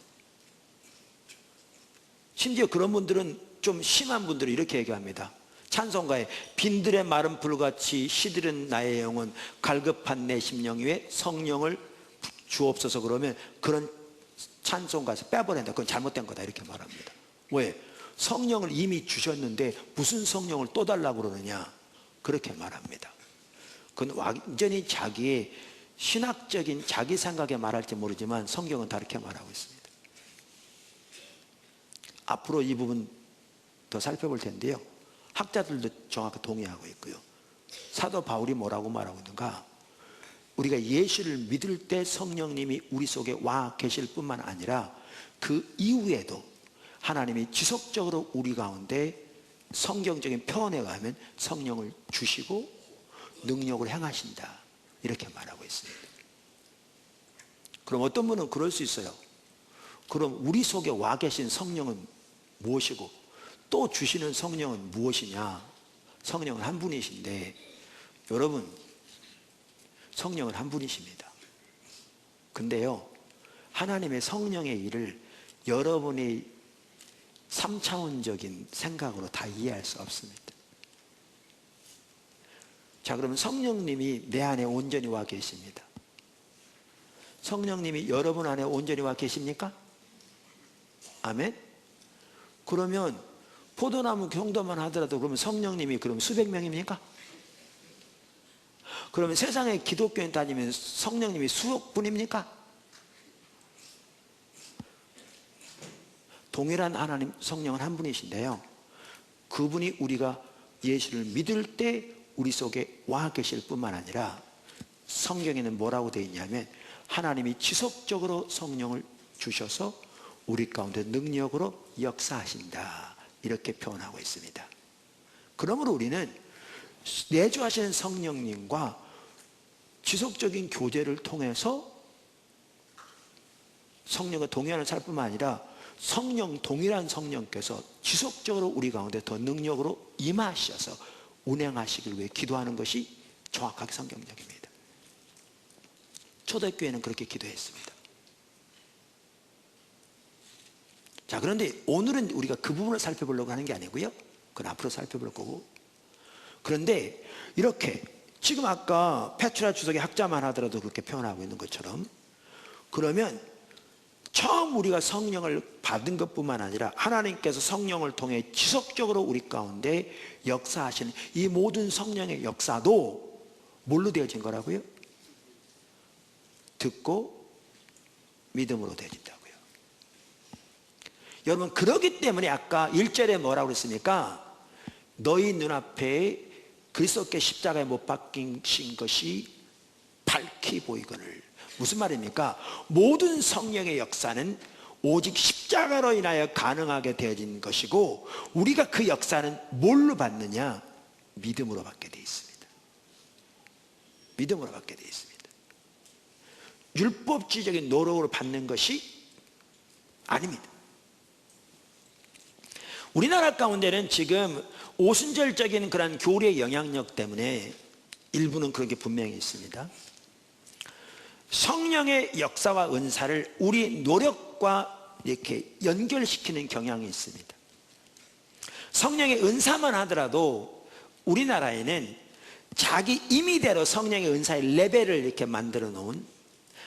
심지어 그런 분들은 좀 심한 분들은 이렇게 얘기합니다. 찬송가에 빈들의 마른 불같이 시들은 나의 영혼, 갈급한 내 심령 위에 성령을 주옵소서, 그러면 그런 찬송가에서 빼버린다. 그건 잘못된 거다 이렇게 말합니다. 왜? 성령을 이미 주셨는데 무슨 성령을 또 달라고 그러느냐, 그렇게 말합니다. 그건 완전히 자기의 신학적인 자기 생각에 말할지 모르지만 성경은 다르게 말하고 있습니다. 앞으로 이 부분 더 살펴볼 텐데요, 학자들도 정확히 동의하고 있고요. 사도 바울이 뭐라고 말하고 있는가? 우리가 예수를 믿을 때 성령님이 우리 속에 와 계실 뿐만 아니라 그 이후에도 하나님이 지속적으로 우리 가운데 성경적인 표현에 의하면 성령을 주시고 능력을 행하신다, 이렇게 말하고 있습니다. 그럼 어떤 분은 그럴 수 있어요. 그럼 우리 속에 와 계신 성령은 무엇이고 또 주시는 성령은 무엇이냐? 성령은 한 분이신데, 여러분, 성령은 한 분이십니다. 근데요, 하나님의 성령의 일을 여러분이 3차원적인 생각으로 다 이해할 수 없습니다. 자, 그러면 성령님이 내 안에 온전히 와 계십니다. 성령님이 여러분 안에 온전히 와 계십니까? 아멘? 그러면 포도나무 경도만 하더라도 그러면 성령님이 그럼 수백 명입니까? 그러면 세상에 기독교인 다니면 성령님이 수억 분입니까? 동일한 하나님 성령은 한 분이신데요, 그분이 우리가 예수를 믿을 때 우리 속에 와 계실 뿐만 아니라 성경에는 뭐라고 되어 있냐면 하나님이 지속적으로 성령을 주셔서 우리 가운데 능력으로 역사하신다, 이렇게 표현하고 있습니다. 그러므로 우리는 내주하시는 성령님과 지속적인 교제를 통해서 성령과 동행하는 살 뿐만 아니라 동일한 성령께서 지속적으로 우리 가운데 더 능력으로 임하셔서 운행하시길 위해 기도하는 것이 정확하게 성경적입니다. 초대교회는 그렇게 기도했습니다. 자, 그런데 오늘은 우리가 그 부분을 살펴보려고 하는 게 아니고요, 그건 앞으로 살펴볼 거고. 그런데 이렇게 지금 아까 페트라 주석의 학자만 하더라도 그렇게 표현하고 있는 것처럼, 그러면 처음 우리가 성령을 받은 것뿐만 아니라 하나님께서 성령을 통해 지속적으로 우리 가운데 역사하시는 이 모든 성령의 역사도 뭘로 되어진 거라고요? 듣고 믿음으로 되어진다고요. 여러분, 그러기 때문에 아까 1절에 뭐라고 그랬습니까? 너희 눈앞에 그리스도께 십자가에 못 박히신 것이 밝히 보이거늘. 무슨 말입니까? 모든 성령의 역사는 오직 십자가로 인하여 가능하게 되어진 것이고, 우리가 그 역사는 뭘로 받느냐? 믿음으로 받게 되어 있습니다. 믿음으로 받게 되어 있습니다. 율법주의적인 노력으로 받는 것이 아닙니다. 우리나라 가운데는 지금 오순절적인 그런 교리의 영향력 때문에 일부는 그런 게 분명히 있습니다. 성령의 역사와 은사를 우리 노력과 이렇게 연결시키는 경향이 있습니다. 성령의 은사만 하더라도 우리나라에는 자기 임의대로 성령의 은사의 레벨을 이렇게 만들어 놓은,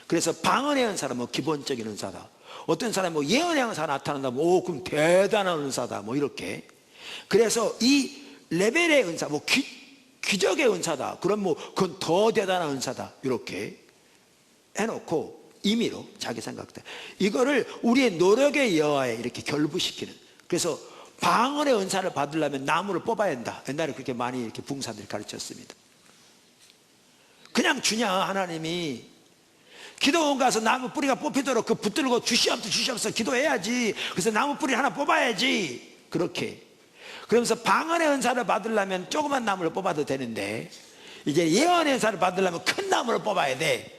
그래서 방언의 은사는 뭐 기본적인 은사다, 어떤 사람이 뭐 예언의 은사가 나타난다, 뭐 그럼 대단한 은사다, 뭐 이렇게. 그래서 이 레벨의 은사, 뭐 기적의 은사다, 그럼 뭐 그건 더 대단한 은사다, 이렇게 해놓고 임의로 자기 생각대 이거를 우리의 노력의 여하에 이렇게 결부시키는. 그래서 방언의 은사를 받으려면 나무를 뽑아야 한다. 옛날에 그렇게 많이 이렇게 붕사들이 가르쳤습니다. 그냥 주냐 하나님이? 기도원 가서 나무 뿌리가 뽑히도록 그 붙들고 주시옵소서 기도해야지. 그래서 나무 뿌리 하나 뽑아야지. 그렇게. 그러면서 방언의 은사를 받으려면 조그만 나무를 뽑아도 되는데, 이제 예언의 은사를 받으려면 큰 나무를 뽑아야 돼.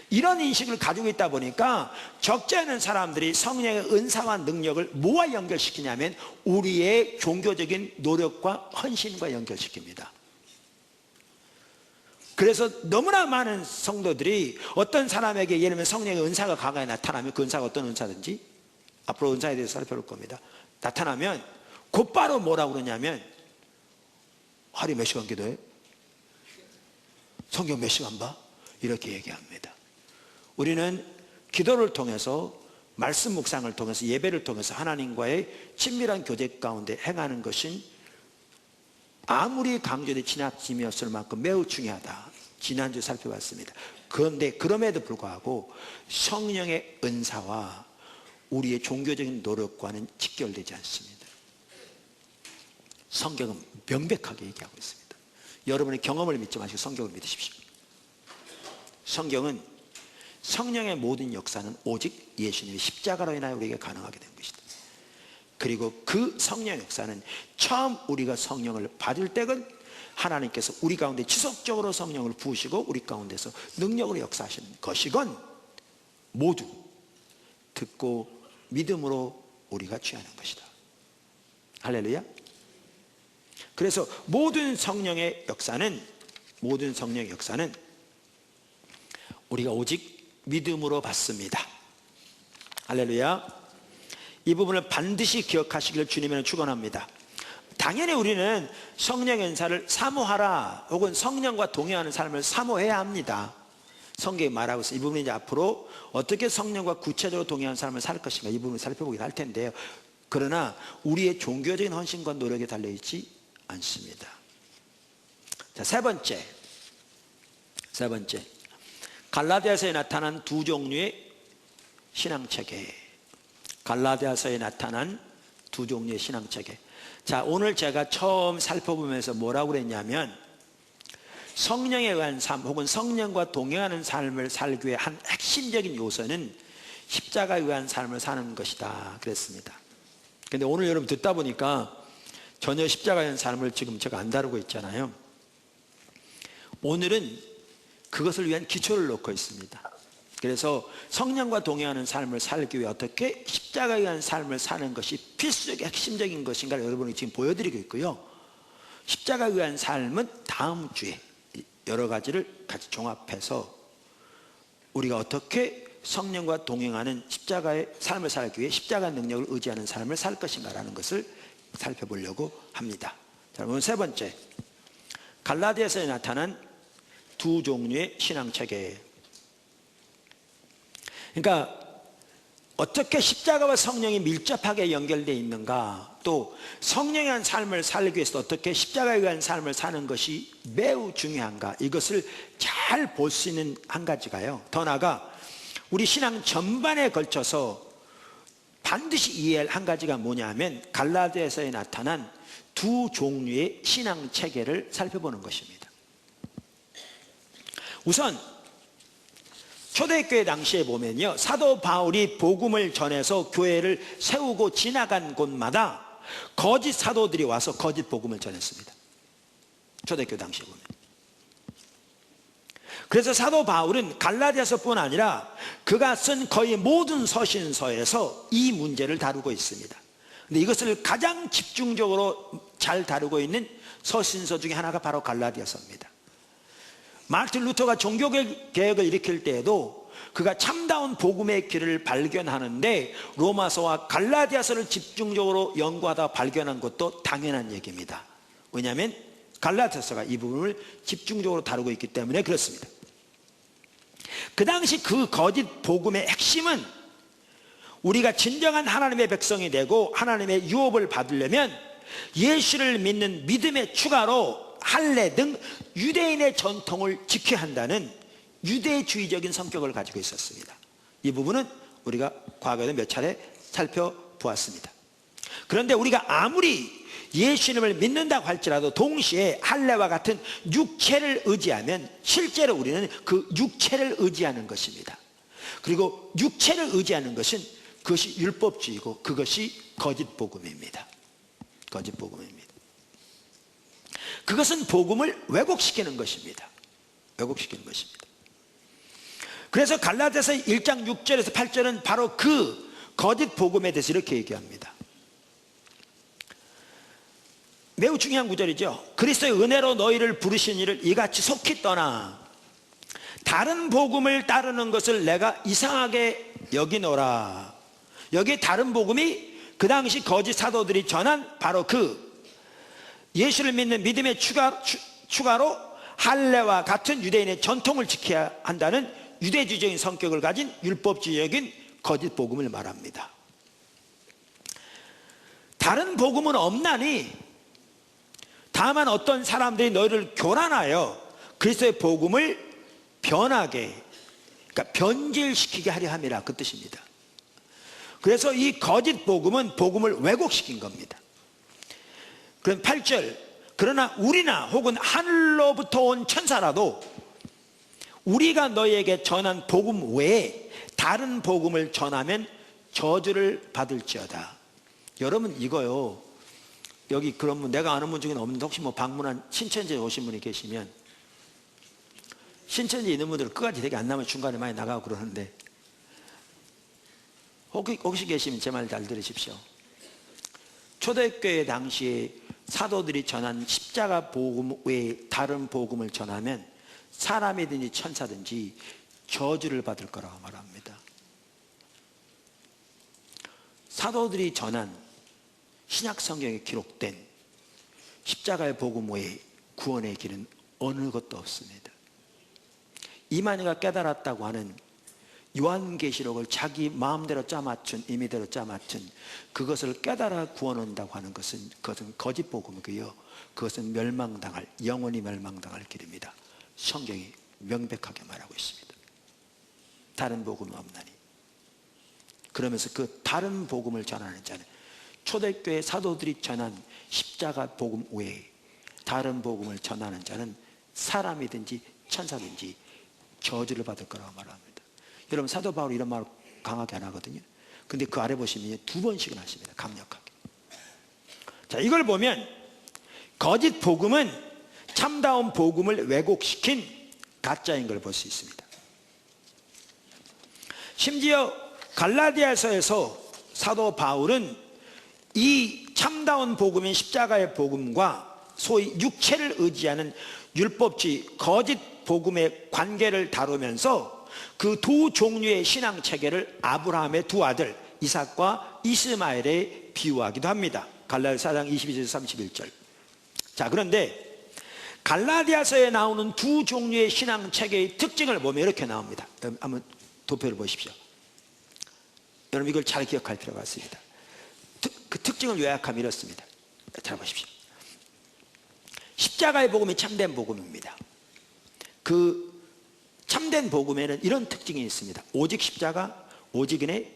이런 인식을 가지고 있다 보니까 적지 않은 사람들이 성령의 은사와 능력을 뭐와 연결시키냐면 우리의 종교적인 노력과 헌신과 연결시킵니다. 그래서 너무나 많은 성도들이 어떤 사람에게 예를 들면 성령의 은사가 강하게 나타나면, 그 은사가 어떤 은사든지 앞으로 은사에 대해서 살펴볼 겁니다. 나타나면 곧바로 뭐라고 그러냐면, 하루에 몇 시간 기도해? 성경 몇 시간 봐? 이렇게 얘기합니다. 우리는 기도를 통해서, 말씀 묵상을 통해서, 예배를 통해서 하나님과의 친밀한 교제 가운데 행하는 것은 아무리 강조된 지나침이었을 만큼 매우 중요하다. 지난주 살펴봤습니다. 그런데 그럼에도 불구하고 성령의 은사와 우리의 종교적인 노력과는 직결되지 않습니다. 성경은 명백하게 얘기하고 있습니다. 여러분의 경험을 믿지 마시고 성경을 믿으십시오. 성경은 성령의 모든 역사는 오직 예수님의 십자가로 인하여 우리에게 가능하게 된 것이다. 그리고 그 성령 역사는 처음 우리가 성령을 받을 때는 하나님께서 우리 가운데 지속적으로 성령을 부으시고 우리 가운데서 능력으로 역사하시는 것이건 모두 듣고 믿음으로 우리가 취하는 것이다. 할렐루야. 그래서 모든 성령의 역사는 우리가 오직 믿음으로 받습니다. 할렐루야. 이 부분을 반드시 기억하시기를 주님은 축원합니다. 당연히 우리는 성령의 은사를 사모하라, 혹은 성령과 동행하는 삶을 사모해야 합니다. 성경이 말하고 있어요. 이 부분은 이제 앞으로 어떻게 성령과 구체적으로 동행하는 삶을 살 것인가, 이 부분을 살펴보긴 할 텐데요. 그러나 우리의 종교적인 헌신과 노력에 달려있지 않습니다. 자, 세 번째, 갈라디아서에 나타난 두 종류의 신앙체계. 갈라디아서에 나타난 두 종류의 신앙체계. 자, 오늘 제가 처음 살펴보면서 뭐라고 그랬냐면, 성령에 의한 삶 혹은 성령과 동행하는 삶을 살기 위해 한 핵심적인 요소는 십자가에 의한 삶을 사는 것이다 그랬습니다. 근데 오늘 여러분 듣다 보니까 전혀 십자가에 의한 삶을 지금 제가 안 다루고 있잖아요. 오늘은 그것을 위한 기초를 놓고 있습니다. 그래서 성령과 동행하는 삶을 살기 위해 어떻게 십자가에 의한 삶을 사는 것이 필수적인 핵심적인 것인가를 여러분이 지금 보여드리고 있고요. 십자가에 의한 삶은 다음 주에 여러 가지를 같이 종합해서 우리가 어떻게 성령과 동행하는 십자가의 삶을 살기 위해 십자가 능력을 의지하는 삶을 살 것인가라는 것을 살펴보려고 합니다. 자, 오늘 세 번째, 갈라디아서에 나타난 두 종류의 신앙체계. 그러니까 어떻게 십자가와 성령이 밀접하게 연결되어 있는가, 또 성령의 한 삶을 살기 위해서 어떻게 십자가에 의한 삶을 사는 것이 매우 중요한가, 이것을 잘 볼 수 있는 한 가지가요, 더 나아가 우리 신앙 전반에 걸쳐서 반드시 이해할 한 가지가 뭐냐 하면 갈라디아서에 나타난 두 종류의 신앙 체계를 살펴보는 것입니다. 우선 초대교회 당시에 보면요, 사도 바울이 복음을 전해서 교회를 세우고 지나간 곳마다 거짓 사도들이 와서 거짓 복음을 전했습니다. 초대교회 당시에 보면. 그래서 사도 바울은 갈라디아서뿐 아니라 그가 쓴 거의 모든 서신서에서 이 문제를 다루고 있습니다. 근데 이것을 가장 집중적으로 잘 다루고 있는 서신서 중에 하나가 바로 갈라디아서입니다. 마르틴 루터가 종교개혁을 일으킬 때에도 그가 참다운 복음의 길을 발견하는데 로마서와 갈라디아서를 집중적으로 연구하다 발견한 것도 당연한 얘기입니다. 왜냐하면 갈라디아서가 이 부분을 집중적으로 다루고 있기 때문에 그렇습니다. 그 당시 그 거짓 복음의 핵심은 우리가 진정한 하나님의 백성이 되고 하나님의 유업을 받으려면 예수를 믿는 믿음의 추가로 할례 등 유대인의 전통을 지켜야 한다는 유대주의적인 성격을 가지고 있었습니다. 이 부분은 우리가 과거에도 몇 차례 살펴보았습니다. 그런데 우리가 아무리 예수님을 믿는다고 할지라도 동시에 할례와 같은 육체를 의지하면 실제로 우리는 그 육체를 의지하는 것입니다. 그리고 육체를 의지하는 것은 그것이 율법주의고 그것이 거짓 복음입니다. 거짓 복음입니다. 그것은 복음을 왜곡시키는 것입니다. 왜곡시키는 것입니다. 그래서 갈라디아서 1장 6절에서 8절은 바로 그 거짓 복음에 대해서 이렇게 얘기합니다. 매우 중요한 구절이죠. 그리스도의 은혜로 너희를 부르신 이를 이같이 속히 떠나 다른 복음을 따르는 것을 내가 이상하게 여기노라. 여기 다른 복음이 그 당시 거짓 사도들이 전한 바로 그 예수를 믿는 믿음의 추가로 할례와 같은 유대인의 전통을 지켜야 한다는 유대주의적인 성격을 가진 율법주의적인 거짓 복음을 말합니다. 다른 복음은 없나니 다만 어떤 사람들이 너희를 교란하여 그리스도의 복음을 변하게, 그러니까 변질시키게 하려 함이라, 그 뜻입니다. 그래서 이 거짓 복음은 복음을 왜곡시킨 겁니다. 그럼 8절, 그러나 우리나 혹은 하늘로부터 온 천사라도 우리가 너희에게 전한 복음 외에 다른 복음을 전하면 저주를 받을지어다. 여러분 이거요, 여기 그런 분 내가 아는 분 중에는 없는데 혹시 뭐 방문한 신천지에 오신 분이 계시면, 신천지에 있는 분들은 끝까지 되게 안 나면 중간에 많이 나가고 그러는데 혹시 계시면 제 말 잘 들으십시오. 초대교회 당시에 사도들이 전한 십자가 복음 외에 다른 복음을 전하면 사람이든지 천사든지 저주를 받을 거라고 말합니다. 사도들이 전한 신약 성경에 기록된 십자가의 복음 외에 구원의 길은 어느 것도 없습니다. 이만희가 깨달았다고 하는 요한계시록을 자기 마음대로 짜맞춘, 임의대로 짜맞춘 그것을 깨달아 구원한다고 하는 것은 그것은 거짓 복음이고요, 그것은 멸망당할, 영원히 멸망당할 길입니다. 성경이 명백하게 말하고 있습니다. 다른 복음은 없나니. 그러면서 그 다른 복음을 전하는 자는 초대교회 사도들이 전한 십자가 복음 외에 다른 복음을 전하는 자는 사람이든지 천사든지 저주를 받을 거라고 말합니다. 여러분 사도 바울이 이런 말을 강하게 안 하거든요. 근데 그 아래 보시면 두 번씩은 하십니다. 강력하게. 자, 이걸 보면 거짓 복음은 참다운 복음을 왜곡시킨 가짜인 걸 볼 수 있습니다. 심지어 갈라디아서에서 사도 바울은 이 참다운 복음인 십자가의 복음과 소위 육체를 의지하는 율법주의 거짓 복음의 관계를 다루면서 그 두 종류의 신앙 체계를 아브라함의 두 아들 이삭과 이스마엘에 비유하기도 합니다. 갈라디아서 4장 22절에서 31절. 자, 그런데 갈라디아서에 나오는 두 종류의 신앙 체계의 특징을 보면 이렇게 나옵니다. 한번 도표를 보십시오. 여러분 이걸 잘 기억할 필요가 있습니다. 그 특징을 요약하면 이렇습니다. 잘 보십시오. 십자가의 복음이 참된 복음입니다. 그 참된 복음에는 이런 특징이 있습니다. 오직 십자가, 오직 은혜,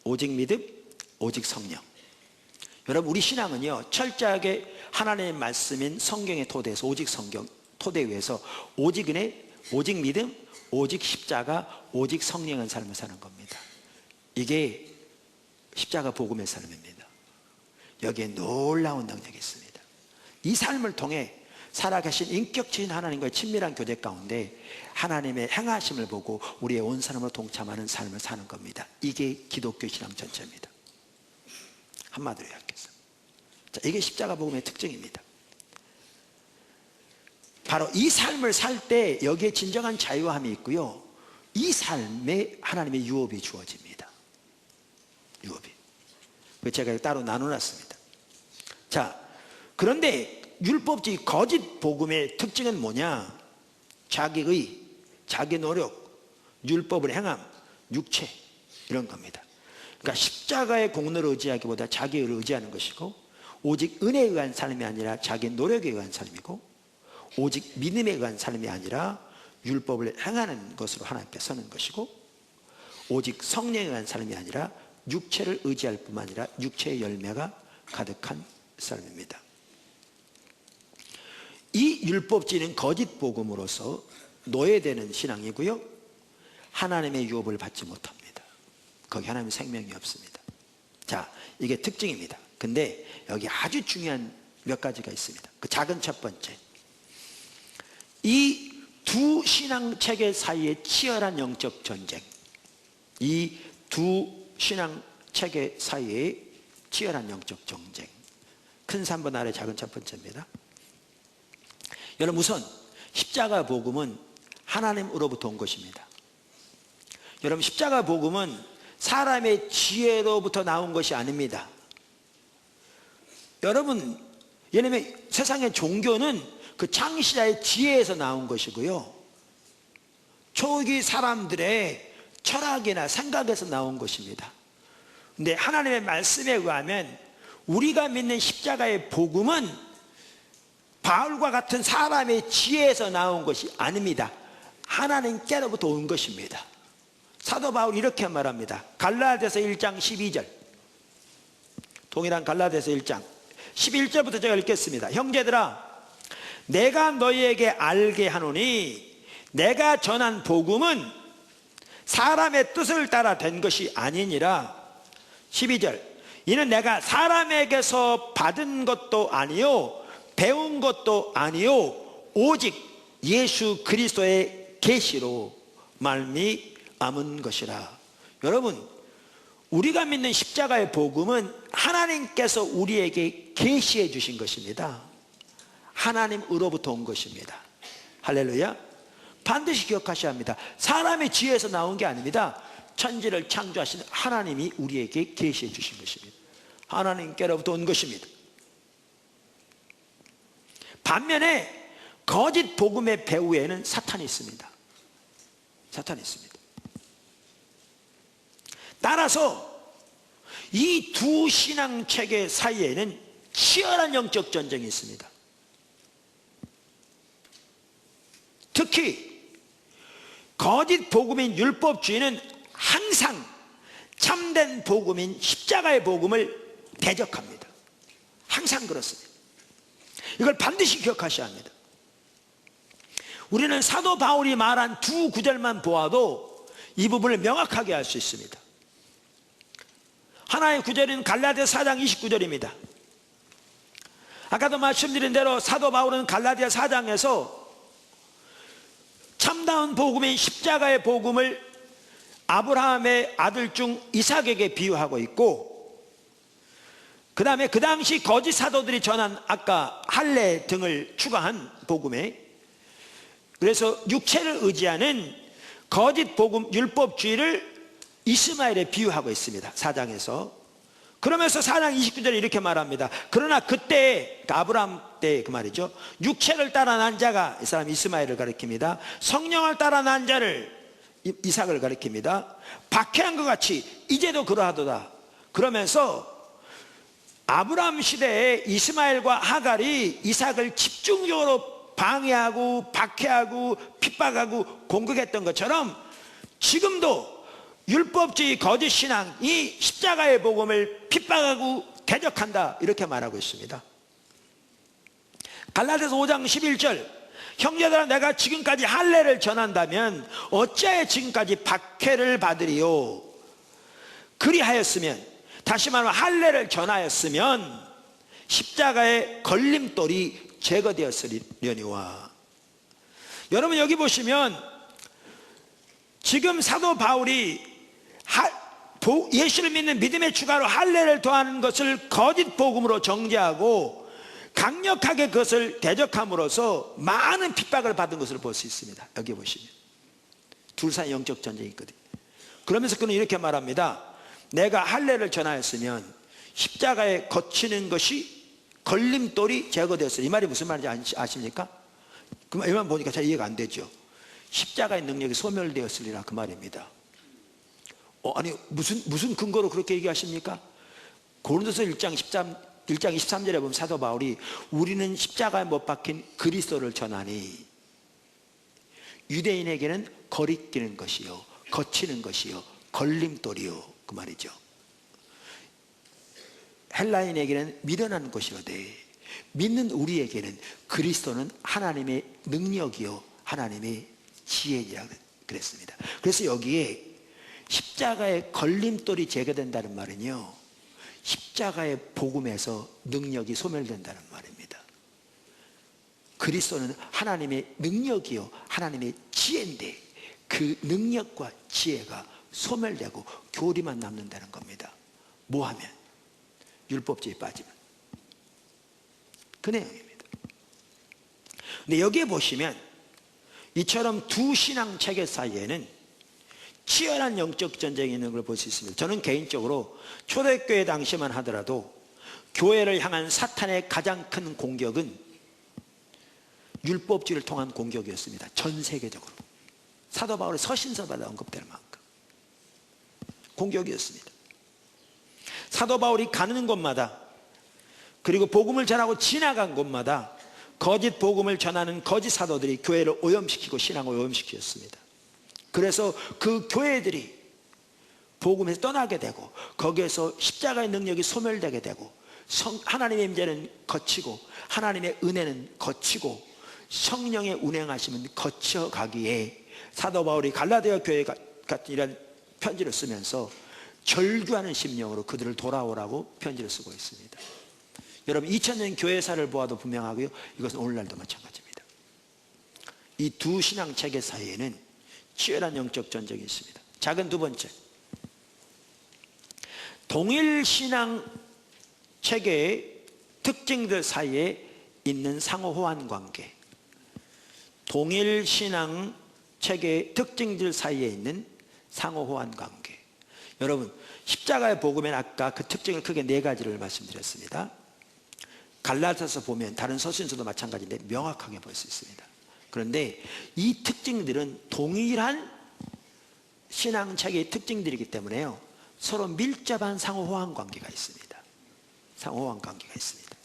오직 믿음, 오직 성령. 여러분 우리 신앙은요 철저하게 하나님의 말씀인 성경의 토대에서, 오직 성경 토대 위에서 오직 은혜, 오직 믿음, 오직 십자가, 오직 성령의 삶을 사는 겁니다. 이게 십자가 복음의 삶입니다. 여기에 놀라운 능력이 있습니다. 이 삶을 통해 살아계신 인격체인 하나님과의 친밀한 교제 가운데 하나님의 행하심을 보고 우리의 온 사람으로 동참하는 삶을 사는 겁니다. 이게 기독교 신앙 전체입니다. 한마디로 요약해서, 자, 이게 십자가 복음의 특징입니다. 바로 이 삶을 살 때 여기에 진정한 자유함이 있고요, 이 삶에 하나님의 유업이 주어집니다. 유업이. 제가 따로 나눠놨습니다. 자, 그런데 율법주의 거짓 복음의 특징은 뭐냐? 자기의, 자기 노력, 율법을 행함, 육체, 이런 겁니다. 그러니까 십자가의 공로를 의지하기보다 자기를 의지하는 것이고, 오직 은혜에 의한 삶이 아니라 자기 노력에 의한 삶이고, 오직 믿음에 의한 삶이 아니라 율법을 행하는 것으로 하나님께 서는 것이고, 오직 성령에 의한 삶이 아니라 육체를 의지할 뿐만 아니라 육체의 열매가 가득한 삶입니다. 이 율법주의는 거짓 복음으로서 노예되는 신앙이고요, 하나님의 유업을 받지 못합니다. 거기 하나님의 생명이 없습니다. 자, 이게 특징입니다. 근데 여기 아주 중요한 몇 가지가 있습니다. 그 작은 첫 번째, 이 두 신앙 체계 사이의 치열한 영적 전쟁, 이 두 신앙 체계 사이의 치열한 영적 전쟁, 큰 3번 아래 작은 첫 번째입니다. 여러분 우선 십자가 복음은 하나님으로부터 온 것입니다. 여러분 십자가 복음은 사람의 지혜로부터 나온 것이 아닙니다. 여러분, 왜냐하면 세상의 종교는 그 창시자의 지혜에서 나온 것이고요, 초기 사람들의 철학이나 생각에서 나온 것입니다. 근데 하나님의 말씀에 의하면 우리가 믿는 십자가의 복음은 바울과 같은 사람의 지혜에서 나온 것이 아닙니다. 하나님께로부터 온 것입니다. 사도 바울이 이렇게 말합니다. 갈라디아서 1장 12절, 동일한 갈라디아서 1장 11절부터 제가 읽겠습니다. 형제들아, 내가 너희에게 알게 하노니 내가 전한 복음은 사람의 뜻을 따라 된 것이 아니니라. 12절, 이는 내가 사람에게서 받은 것도 아니요 배운 것도 아니요 오직 예수 그리스도의 계시로 말미암은 것이라. 여러분, 우리가 믿는 십자가의 복음은 하나님께서 우리에게 계시해 주신 것입니다. 하나님으로부터 온 것입니다. 할렐루야. 반드시 기억하셔야 합니다. 사람의 지혜에서 나온 게 아닙니다. 천지를 창조하신 하나님이 우리에게 계시해 주신 것입니다. 하나님께로부터 온 것입니다. 반면에 거짓 복음의 배후에는 사탄이 있습니다. 사탄이 있습니다. 따라서 이 두 신앙 체계 사이에는 치열한 영적 전쟁이 있습니다. 특히 거짓 복음인 율법주의는 항상 참된 복음인 십자가의 복음을 대적합니다. 항상 그렇습니다. 이걸 반드시 기억하셔야 합니다. 우리는 사도 바울이 말한 두 구절만 보아도 이 부분을 명확하게 알 수 있습니다. 하나의 구절은 갈라디아서 4장 29절입니다. 아까도 말씀드린 대로 사도 바울은 갈라디아서 4장에서 참다운 복음인 십자가의 복음을 아브라함의 아들 중 이삭에게 비유하고 있고, 그 다음에 그 당시 거짓 사도들이 전한 아까 할례 등을 추가한 복음에, 그래서 육체를 의지하는 거짓 복음 율법주의를 이스마엘에 비유하고 있습니다. 4장에서. 그러면서 4장 29절에 이렇게 말합니다. 그러나 그때, 아브라함 때 그 말이죠, 육체를 따라 난 자가, 이 사람 이스마엘을 가리킵니다. 성령을 따라 난 자를 이삭을 가리킵니다. 박해한 것 같이 이제도 그러하도다. 그러면서 아브라함 시대에 이스마엘과 하갈이 이삭을 집중적으로 방해하고 박해하고 핍박하고 공격했던 것처럼 지금도 율법주의 거짓 신앙이 십자가의 복음을 핍박하고 대적한다, 이렇게 말하고 있습니다. 갈라디아서 5장 11절, 형제들아 내가 지금까지 할례를 전한다면 어찌하여 지금까지 박해를 받으리요? 그리하였으면, 다시 말하면 할례를 전하였으면 십자가의 걸림돌이 제거되었으려니와. 여러분 여기 보시면 지금 사도 바울이 예수를 믿는 믿음의 추가로 할례를 더하는 것을 거짓 복음으로 정죄하고 강력하게 그것을 대적함으로써 많은 핍박을 받은 것을 볼 수 있습니다. 여기 보시면 둘 사이 영적 전쟁이 있거든요. 그러면서 그는 이렇게 말합니다. 내가 할례를 전하였으면 십자가에 거치는 것이 걸림돌이 제거되었어요. 이 말이 무슨 말인지 아십니까? 그 말만 보니까 잘 이해가 안 되죠. 십자가의 능력이 소멸되었으리라, 그 말입니다. 아니 무슨 근거로 그렇게 얘기하십니까? 고린도서 1장 23절에 보면 사도 바울이 우리는 십자가에 못 박힌 그리스도를 전하니 유대인에게는 거리끼는 것이요 거치는 것이요 걸림돌이요, 그 말이죠. 헬라인에게는 미련한 것이로되 믿는 우리에게는 그리스도는 하나님의 능력이요 하나님의 지혜니라 그랬습니다. 그래서 여기에 십자가의 걸림돌이 제거된다는 말은요, 십자가의 복음에서 능력이 소멸된다는 말입니다. 그리스도는 하나님의 능력이요 하나님의 지혜인데 그 능력과 지혜가 소멸되고 교리만 남는다는 겁니다. 뭐하면? 율법주의에 빠지면. 그 내용입니다. 근데 여기에 보시면 이처럼 두 신앙 체계 사이에는 치열한 영적 전쟁이 있는 걸 볼 수 있습니다. 저는 개인적으로 초대교회 당시만 하더라도 교회를 향한 사탄의 가장 큰 공격은 율법주의를 통한 공격이었습니다. 전 세계적으로. 사도 바울의 서신서마다 언급될 만큼 공격이었습니다. 사도 바울이 가는 곳마다, 그리고 복음을 전하고 지나간 곳마다 거짓 복음을 전하는 거짓 사도들이 교회를 오염시키고 신앙을 오염시켰습니다. 그래서 그 교회들이 복음에서 떠나게 되고 거기에서 십자가의 능력이 소멸되게 되고 하나님의 임재는 거치고 하나님의 은혜는 거치고 성령의 운행하심은 거쳐가기에 사도 바울이 갈라디아 교회 같은 이런 편지를 쓰면서 절규하는 심령으로 그들을 돌아오라고 편지를 쓰고 있습니다. 여러분 2000년 교회사를 보아도 분명하고요, 이것은 오늘날도 마찬가지입니다. 이 두 신앙 체계 사이에는 치열한 영적 전쟁이 있습니다. 작은 두 번째, 동일 신앙 체계의 특징들 사이에 있는 상호 호환 관계. 동일 신앙 체계의 특징들 사이에 있는 상호 호환 관계. 여러분 십자가의 복음에는 아까 그 특징을 크게 네 가지를 말씀드렸습니다. 갈라디아서 보면 다른 서신서도 마찬가지인데 명확하게 볼 수 있습니다. 그런데 이 특징들은 동일한 신앙 체계의 특징들이기 때문에요, 서로 밀접한 상호 호환 관계가 있습니다. 상호 호환 관계가 있습니다.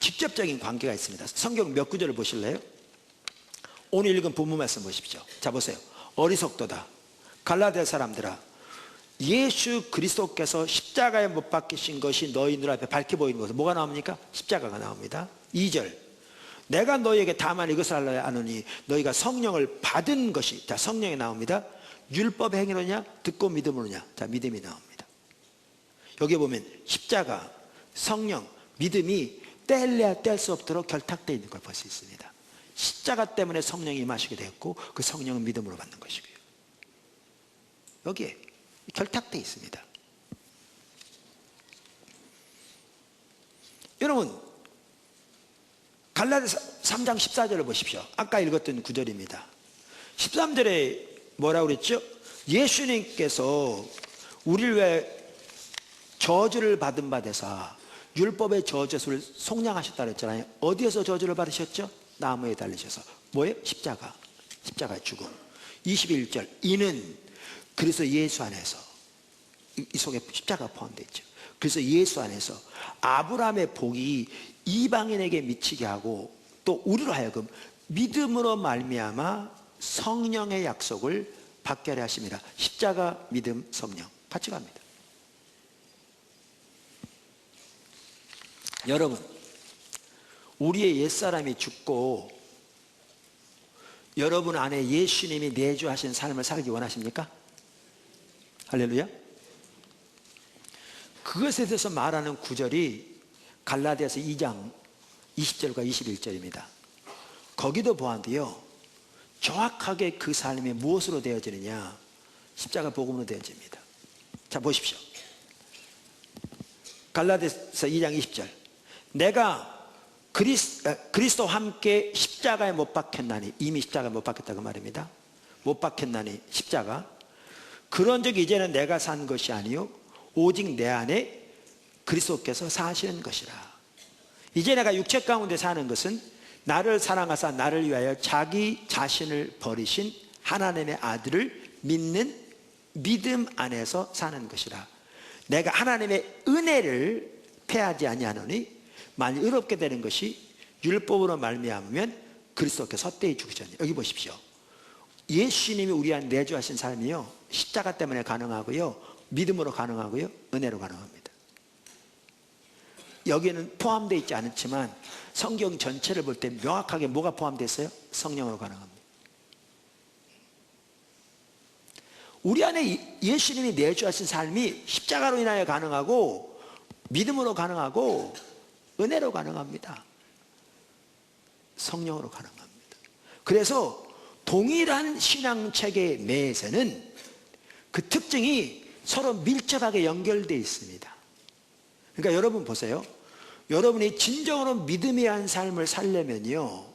직접적인 관계가 있습니다. 성경 몇 구절을 보실래요? 오늘 읽은 본문 말씀 보십시오. 자 보세요. 어리석도다 갈라디아 사람들아, 예수 그리스도께서 십자가에 못 박히신 것이 너희 눈앞에 밝히 보이는 것은 뭐가 나옵니까? 십자가가 나옵니다. 2절, 내가 너희에게 다만 이것을 알아야 하느니 너희가 성령을 받은 것이, 자 성령이 나옵니다. 율법의 행위로냐 듣고 믿음으로냐, 자 믿음이 나옵니다. 여기 보면 십자가, 성령, 믿음이 뗄래야 뗄 수 없도록 결탁되어 있는 걸 볼 수 있습니다. 십자가 때문에 성령이 임하시게 되었고 그 성령은 믿음으로 받는 것이고요, 여기에 결탁되어 있습니다. 여러분 갈라디아서 3장 14절을 보십시오. 아까 읽었던 구절입니다. 13절에 뭐라고 그랬죠? 예수님께서 우리를 위해 저주를 받은 바 되사 율법의 저주를 속량하셨다 그랬잖아요. 어디에서 저주를 받으셨죠? 나무에 달리셔서. 뭐예요? 십자가. 십자가의 죽음. 21절, 이는 그래서 예수 안에서, 이 속에 십자가 포함되어 있죠. 그래서 예수 안에서 아브라함의 복이 이방인에게 미치게 하고 또 우리로 하여금 믿음으로 말미암아 성령의 약속을 받게 하려 하심이라. 십자가, 믿음, 성령 같이 갑니다. 여러분, 우리의 옛사람이 죽고 여러분 안에 예수님이 내주하신 삶을 살기 원하십니까? 할렐루야. 그것에 대해서 말하는 구절이 갈라디아서 2장 20절과 21절입니다. 거기도 보았는데요, 정확하게 그 삶이 무엇으로 되어지느냐? 십자가 복음으로 되어집니다. 자, 보십시오. 갈라디아서 2장 20절, 내가 그리스도와 함께 십자가에 못 박혔나니, 이미 십자가에 못 박혔다고 말입니다. 못 박혔나니 십자가, 그런즉 이제는 내가 산 것이 아니요 오직 내 안에 그리스도께서 사시는 것이라. 이제 내가 육체 가운데 사는 것은 나를 사랑하사 나를 위하여 자기 자신을 버리신 하나님의 아들을 믿는 믿음 안에서 사는 것이라. 내가 하나님의 은혜를 패하지 아니하노니 만일 의롭게 되는 것이 율법으로 말미암으면 그리스도께서 헛되이 죽으셨니. 여기 보십시오. 예수님이 우리 안에 내주하신 삶이요, 십자가 때문에 가능하고요, 믿음으로 가능하고요, 은혜로 가능합니다. 여기에는 포함되어 있지 않지만 성경 전체를 볼 때 명확하게 뭐가 포함되어 있어요? 성령으로 가능합니다. 우리 안에 예수님이 내주하신 삶이 십자가로 인하여 가능하고 믿음으로 가능하고 은혜로 가능합니다. 성령으로 가능합니다. 그래서 동일한 신앙체계 내에서는 그 특징이 서로 밀접하게 연결되어 있습니다. 그러니까 여러분 보세요. 여러분이 진정으로 믿음에 의한 삶을 살려면요,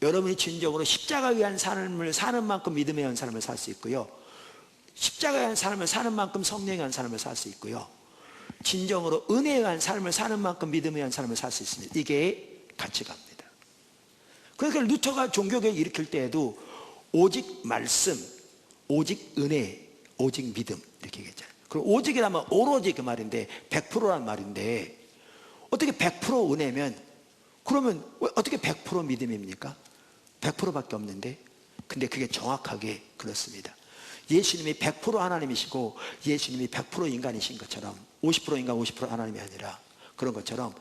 여러분이 진정으로 십자가에 의한 삶을 사는 만큼 믿음에 의한 삶을 살 수 있고요, 십자가에 의한 삶을 사는 만큼 성령에 의한 삶을 살 수 있고요, 진정으로 은혜에 의한 삶을 사는 만큼 믿음에 의한 삶을 살 수 있습니다. 이게 같이 갑니다. 그러니까 루터가 종교개혁 일으킬 때에도 오직 말씀, 오직 은혜, 오직 믿음 이렇게 얘기했잖아요. 그리고 오직이라면 오로지 그 말인데 100%란 말인데, 어떻게 100% 은혜면, 그러면 어떻게 100% 믿음입니까? 100%밖에 없는데. 근데 그게 정확하게 그렇습니다. 예수님이 100% 하나님이시고 예수님이 100% 인간이신 것처럼, 50% 인간 50% 하나님이 아니라 그런 것처럼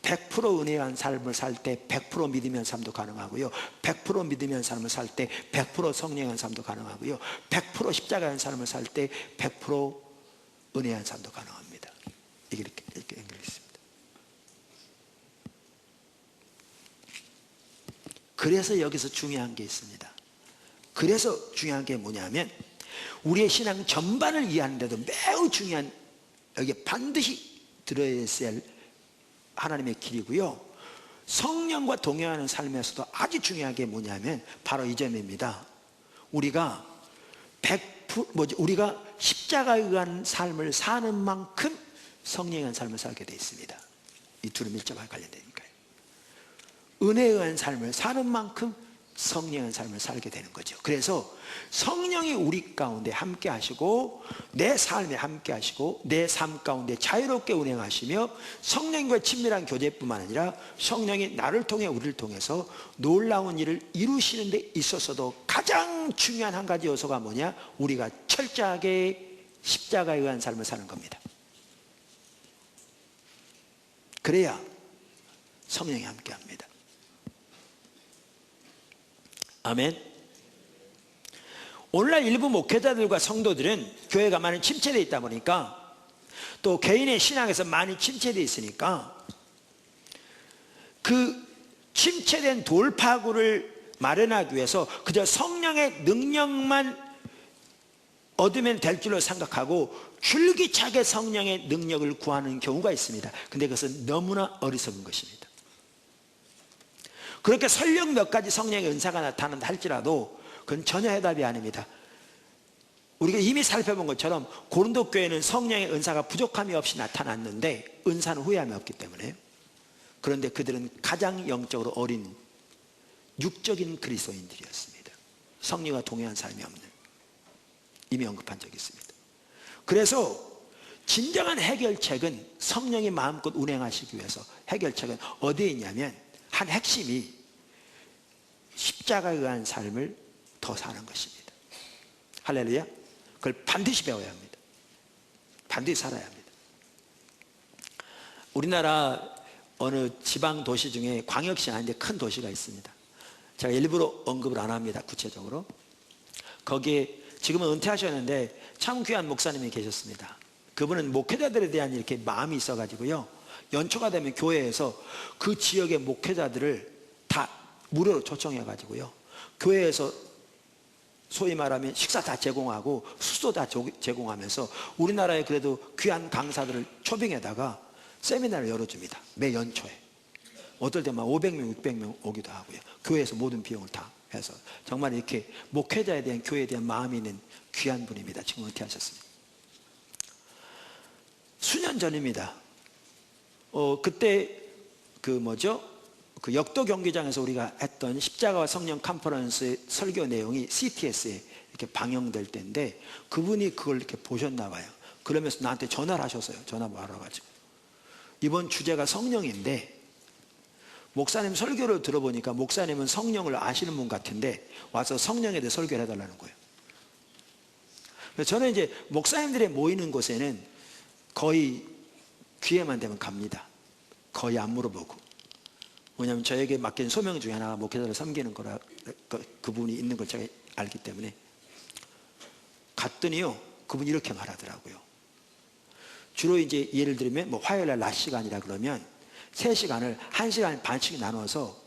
100% 은혜한 삶을 살 때 100% 믿으면 삶도 가능하고요, 100% 믿으면 삶을 살 때 100% 성령한 삶도 가능하고요, 100% 십자가한 삶을 살 때 100% 은혜한 삶도 가능합니다. 이게 이렇게 연결되어 있습니다. 그래서 여기서 중요한 게 있습니다. 그래서 중요한 게 뭐냐면, 우리의 신앙 전반을 이해하는데도 매우 중요한, 여기에 반드시 들어있어야 할 하나님의 길이고요, 성령과 동행하는 삶에서도 아주 중요한 게 뭐냐면 바로 이 점입니다. 우리가 우리가 십자가에 의한 삶을 사는 만큼 성령에 의한 삶을 살게 되어 있습니다. 이 둘은 밀접하게 관련되니까요. 은혜에 의한 삶을 사는 만큼 성령에 의한 삶을 살게 되는 거죠. 그래서 성령이 우리 가운데 함께 하시고 내 삶에 함께 하시고 내 삶 가운데 자유롭게 운행하시며 성령과 친밀한 교제뿐만 아니라 성령이 나를 통해 우리를 통해서 놀라운 일을 이루시는 데 있어서도 가장 중요한 한 가지 요소가 뭐냐? 우리가 철저하게 십자가에 의한 삶을 사는 겁니다. 그래야 성령이 함께 합니다. 아멘. 오늘날 일부 목회자들과 성도들은 교회가 많이 침체되어 있다 보니까, 또 개인의 신앙에서 많이 침체되어 있으니까 그 침체된 돌파구를 마련하기 위해서 그저 성령의 능력만 얻으면 될 줄로 생각하고 줄기차게 성령의 능력을 구하는 경우가 있습니다. 근데 그것은 너무나 어리석은 것입니다. 그렇게 설령 몇 가지 성령의 은사가 나타난다 할지라도 그건 전혀 해답이 아닙니다. 우리가 이미 살펴본 것처럼 고린도 교회는 성령의 은사가 부족함이 없이 나타났는데 은사는 후회함이 없기 때문에요. 그런데 그들은 가장 영적으로 어린 육적인 그리스도인들이었습니다. 성령과 동행한 삶이 없는, 이미 언급한 적이 있습니다. 그래서 진정한 해결책은 성령이 마음껏 운행하시기 위해서 해결책은 어디에 있냐면 한 핵심이 십자가에 의한 삶을 더 사는 것입니다. 할렐루야. 그걸 반드시 배워야 합니다. 반드시 살아야 합니다. 우리나라 어느 지방 도시 중에 광역시 아닌데 큰 도시가 있습니다. 제가 일부러 언급을 안 합니다. 구체적으로. 거기에 지금은 은퇴하셨는데 참 귀한 목사님이 계셨습니다. 그분은 목회자들에 대한 이렇게 마음이 있어가지고요, 연초가 되면 교회에서 그 지역의 목회자들을 다 무료로 초청해가지고요, 교회에서 소위 말하면 식사 다 제공하고 숙소 다 제공하면서 우리나라에 그래도 귀한 강사들을 초빙에다가 세미나를 열어줍니다. 매 연초에. 어떨 때만 500명, 600명 오기도 하고요. 교회에서 모든 비용을 다 해서 정말 이렇게 목회자에 대한, 교회에 대한 마음이 있는 귀한 분입니다. 지금 은퇴하셨습니다. 수년 전입니다. 그때 그 역도 경기장에서 우리가 했던 십자가와 성령 컨퍼런스의 설교 내용이 CTS에 이렇게 방영될 때인데 그분이 그걸 이렇게 보셨나 봐요. 그러면서 나한테 전화를 하셨어요. 전화 와가지고 이번 주제가 성령인데 목사님 설교를 들어보니까 목사님은 성령을 아시는 분 같은데 와서 성령에 대해 설교를 해달라는 거예요. 그래서 저는 이제 목사님들이 모이는 곳에는 거의 기회만 되면 갑니다. 거의 안 물어보고. 왜냐하면 저에게 맡긴 소명 중에 하나가 목회자를 섬기는 거라, 그분이 있는 걸 제가 알기 때문에. 갔더니요, 그분이 이렇게 말하더라고요. 주로 이제 예를 들면 뭐 화요일 날 낮 시간이라 그러면 3시간을 1시간 반씩 나눠서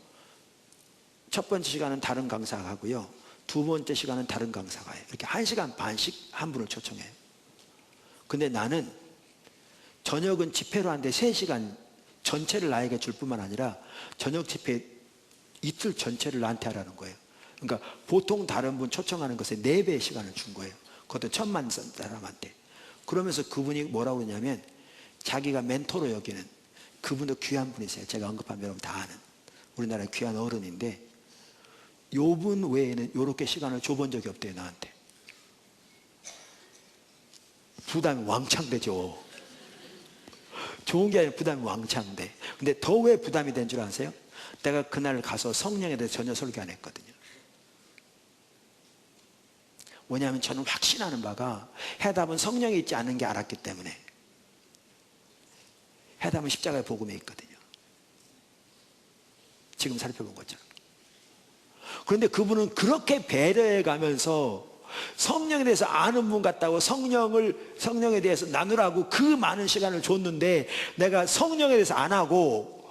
첫 번째 시간은 다른 강사가 하고요, 두 번째 시간은 다른 강사가 해요. 이렇게 1시간 반씩 한 분을 초청해요. 근데 나는 저녁은 집회로 하는데 3시간 전체를 나에게 줄 뿐만 아니라 저녁 집회 이틀 전체를 나한테 하라는 거예요. 그러니까 보통 다른 분 초청하는 것에 4배의 시간을 준 거예요. 그것도 1000만 사람한테. 그러면서 그분이 뭐라고 했냐면 자기가 멘토로 여기는, 그분도 귀한 분이세요. 제가 언급한 여러분 다 아는 우리나라의 귀한 어른인데 요 분 외에는 요렇게 시간을 줘본 적이 없대요. 나한테. 부담이 왕창 되죠. 좋은 게 아니라 부담이 왕창 돼. 근데 더 왜 부담이 된 줄 아세요? 내가 그날 가서 성령에 대해서 전혀 설교 안 했거든요. 뭐냐면 저는 확신하는 바가 해답은 성령에 있지 않은 게 알았기 때문에. 해답은 십자가의 복음에 있거든요. 지금 살펴본 것처럼. 그런데 그분은 그렇게 배려해 가면서 성령에 대해서 아는 분 같다고 성령에 대해서 나누라고 그 많은 시간을 줬는데 내가 성령에 대해서 안 하고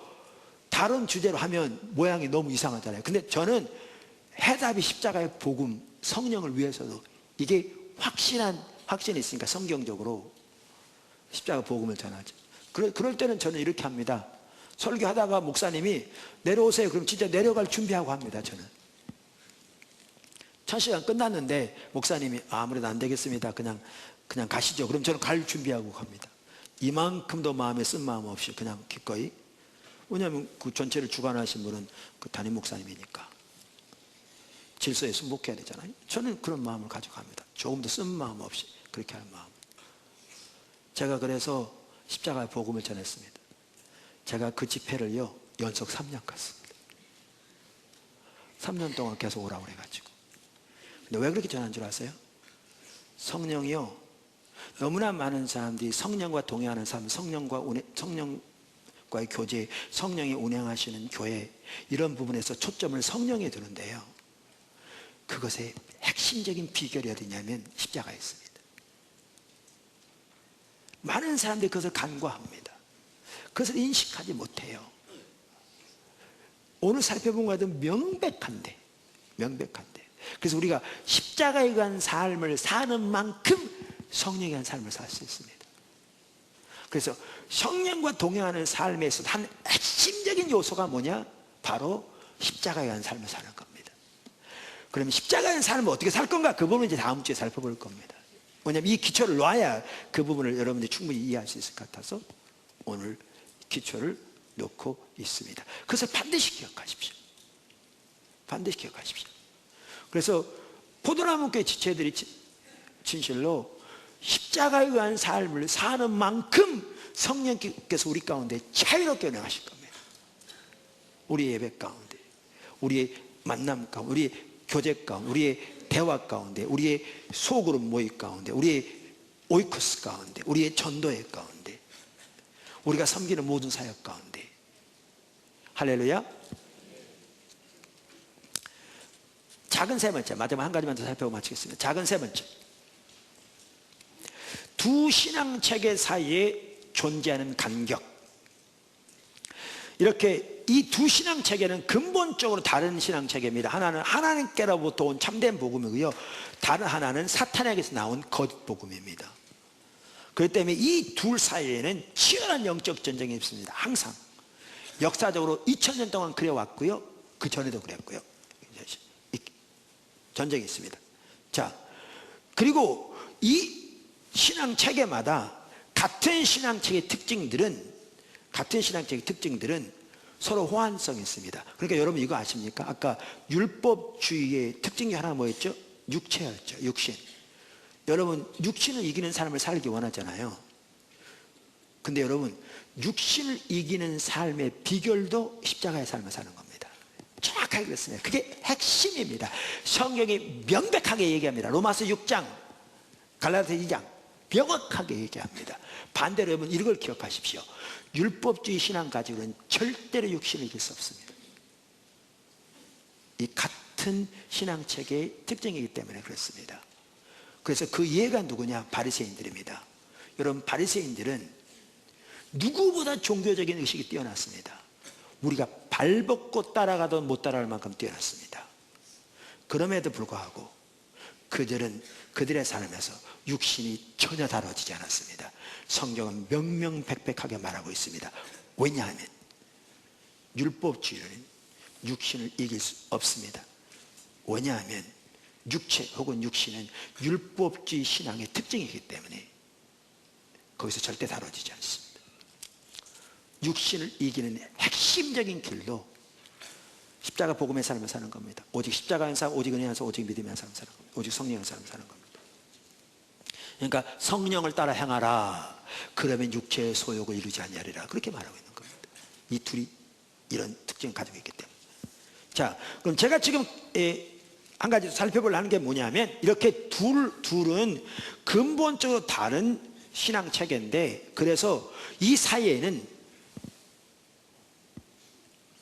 다른 주제로 하면 모양이 너무 이상하잖아요. 근데 저는 해답이 십자가의 복음, 성령을 위해서도 이게 확신이 있으니까 성경적으로 십자가 복음을 전하죠. 그럴 때는 저는 이렇게 합니다. 설교하다가 목사님이 내려오세요. 그럼 진짜 내려갈 준비하고 합니다. 저는 1000시간 끝났는데 목사님이 아무래도 안 되겠습니다. 그냥 가시죠. 그럼 저는 갈 준비하고 갑니다. 이만큼도 마음에 쓴 마음 없이 그냥 기꺼이. 왜냐하면 그 전체를 주관하신 분은 그 담임 목사님이니까 질서에 순복해야 되잖아요. 저는 그런 마음을 가져갑니다. 조금도 쓴 마음 없이 그렇게 하는 마음. 제가 그래서 십자가의 복음을 전했습니다. 제가 그 집회를요 연속 3년 갔습니다. 3년 동안 계속 오라고 그래가지고. 근데 왜 그렇게 전한 줄 아세요? 성령이요, 너무나 많은 사람들이 성령과 동행하는 삶, 성령과의 교제, 성령이 운행하시는 교회, 이런 부분에서 초점을 성령에 두는데요, 그것의 핵심적인 비결이 어디냐면 십자가에 있습니다. 많은 사람들이 그것을 간과합니다. 그것을 인식하지 못해요. 오늘 살펴본 것은 명백한데. 그래서 우리가 십자가에 의한 삶을 사는 만큼 성령에 의한 삶을 살 수 있습니다. 그래서 성령과 동행하는 삶에서 한 핵심적인 요소가 뭐냐? 바로 십자가에 의한 삶을 사는 겁니다. 그러면 십자가에 의한 삶을 어떻게 살 건가? 그 부분을 이제 다음 주에 살펴볼 겁니다. 왜냐하면 이 기초를 놔야 그 부분을 여러분들이 충분히 이해할 수 있을 것 같아서 오늘 기초를 놓고 있습니다. 그래서 반드시 기억하십시오. 그래서 포도나무교회 지체들이 진실로 십자가에 의한 삶을 사는 만큼 성령께서 우리 가운데 자유롭게 운행하실 겁니다. 우리의 예배 가운데, 우리의 만남 가운데, 우리의 교제 가운데, 우리의 대화 가운데, 우리의 소그룹 모임 가운데, 우리의 오이코스 가운데, 우리의 전도회 가운데, 우리가 섬기는 모든 사역 가운데. 할렐루야. 작은 세 번째, 마지막 한 가지만 더 살펴보고 마치겠습니다. 작은 세 번째, 두 신앙체계 사이에 존재하는 간격. 이렇게 이 두 신앙체계는 근본적으로 다른 신앙체계입니다. 하나는 하나님께로부터 온 참된 복음이고요, 다른 하나는 사탄에게서 나온 거짓 복음입니다. 그렇기 때문에 이 둘 사이에는 치열한 영적 전쟁이 있습니다. 항상 역사적으로 2000년 동안 그래왔고요, 그 전에도 그랬고요. 전쟁이 있습니다. 자, 그리고 이 신앙체계마다 같은 신앙체계의 특징들은 서로 호환성이 있습니다. 그러니까 여러분 이거 아십니까? 아까 율법주의의 특징이 하나 뭐였죠? 육체였죠. 육신. 여러분 육신을 이기는 삶을 살기 원하잖아요. 근데 여러분 육신을 이기는 삶의 비결도 십자가의 삶을 사는 겁니다. 정확하게 그렇습니다. 그게 핵심입니다. 성경이 명백하게 얘기합니다. 로마서 6장, 갈라디아 2장 명확하게 얘기합니다. 반대로 여러분 이걸 기억하십시오. 율법주의 신앙 가지고는 절대로 육신을 이길 수 없습니다. 이 같은 신앙체계의 특징이기 때문에 그렇습니다. 그래서 그 이해가 누구냐? 바리새인들입니다. 여러분 바리새인들은 누구보다 종교적인 의식이 뛰어났습니다. 우리가 발벗고 따라가도 못 따라갈 만큼 뛰어났습니다. 그럼에도 불구하고 그들은 그들의 삶에서 육신이 전혀 다뤄지지 않았습니다. 성경은 명명백백하게 말하고 있습니다. 왜냐하면 율법주의는 육신을 이길 수 없습니다. 왜냐하면 육체 혹은 육신은 율법주의 신앙의 특징이기 때문에 거기서 절대 다뤄지지 않습니다. 육신을 이기는 핵심적인 길도 십자가 복음의 삶을 사는 겁니다. 오직 십자가의 삶, 오직 은혜의 삶, 오직 믿음의 삶을 사는 겁니다. 오직 성령의 삶을 사는 겁니다. 그러니까 성령을 따라 행하라. 그러면 육체의 소욕을 이루지 아니하리라. 그렇게 말하고 있는 겁니다. 이 둘이 이런 특징을 가지고 있기 때문에. 자, 그럼 제가 지금 한 가지 살펴보려고 하는 게 뭐냐면, 이렇게 둘은 근본적으로 다른 신앙 체계인데, 그래서 이 사이에는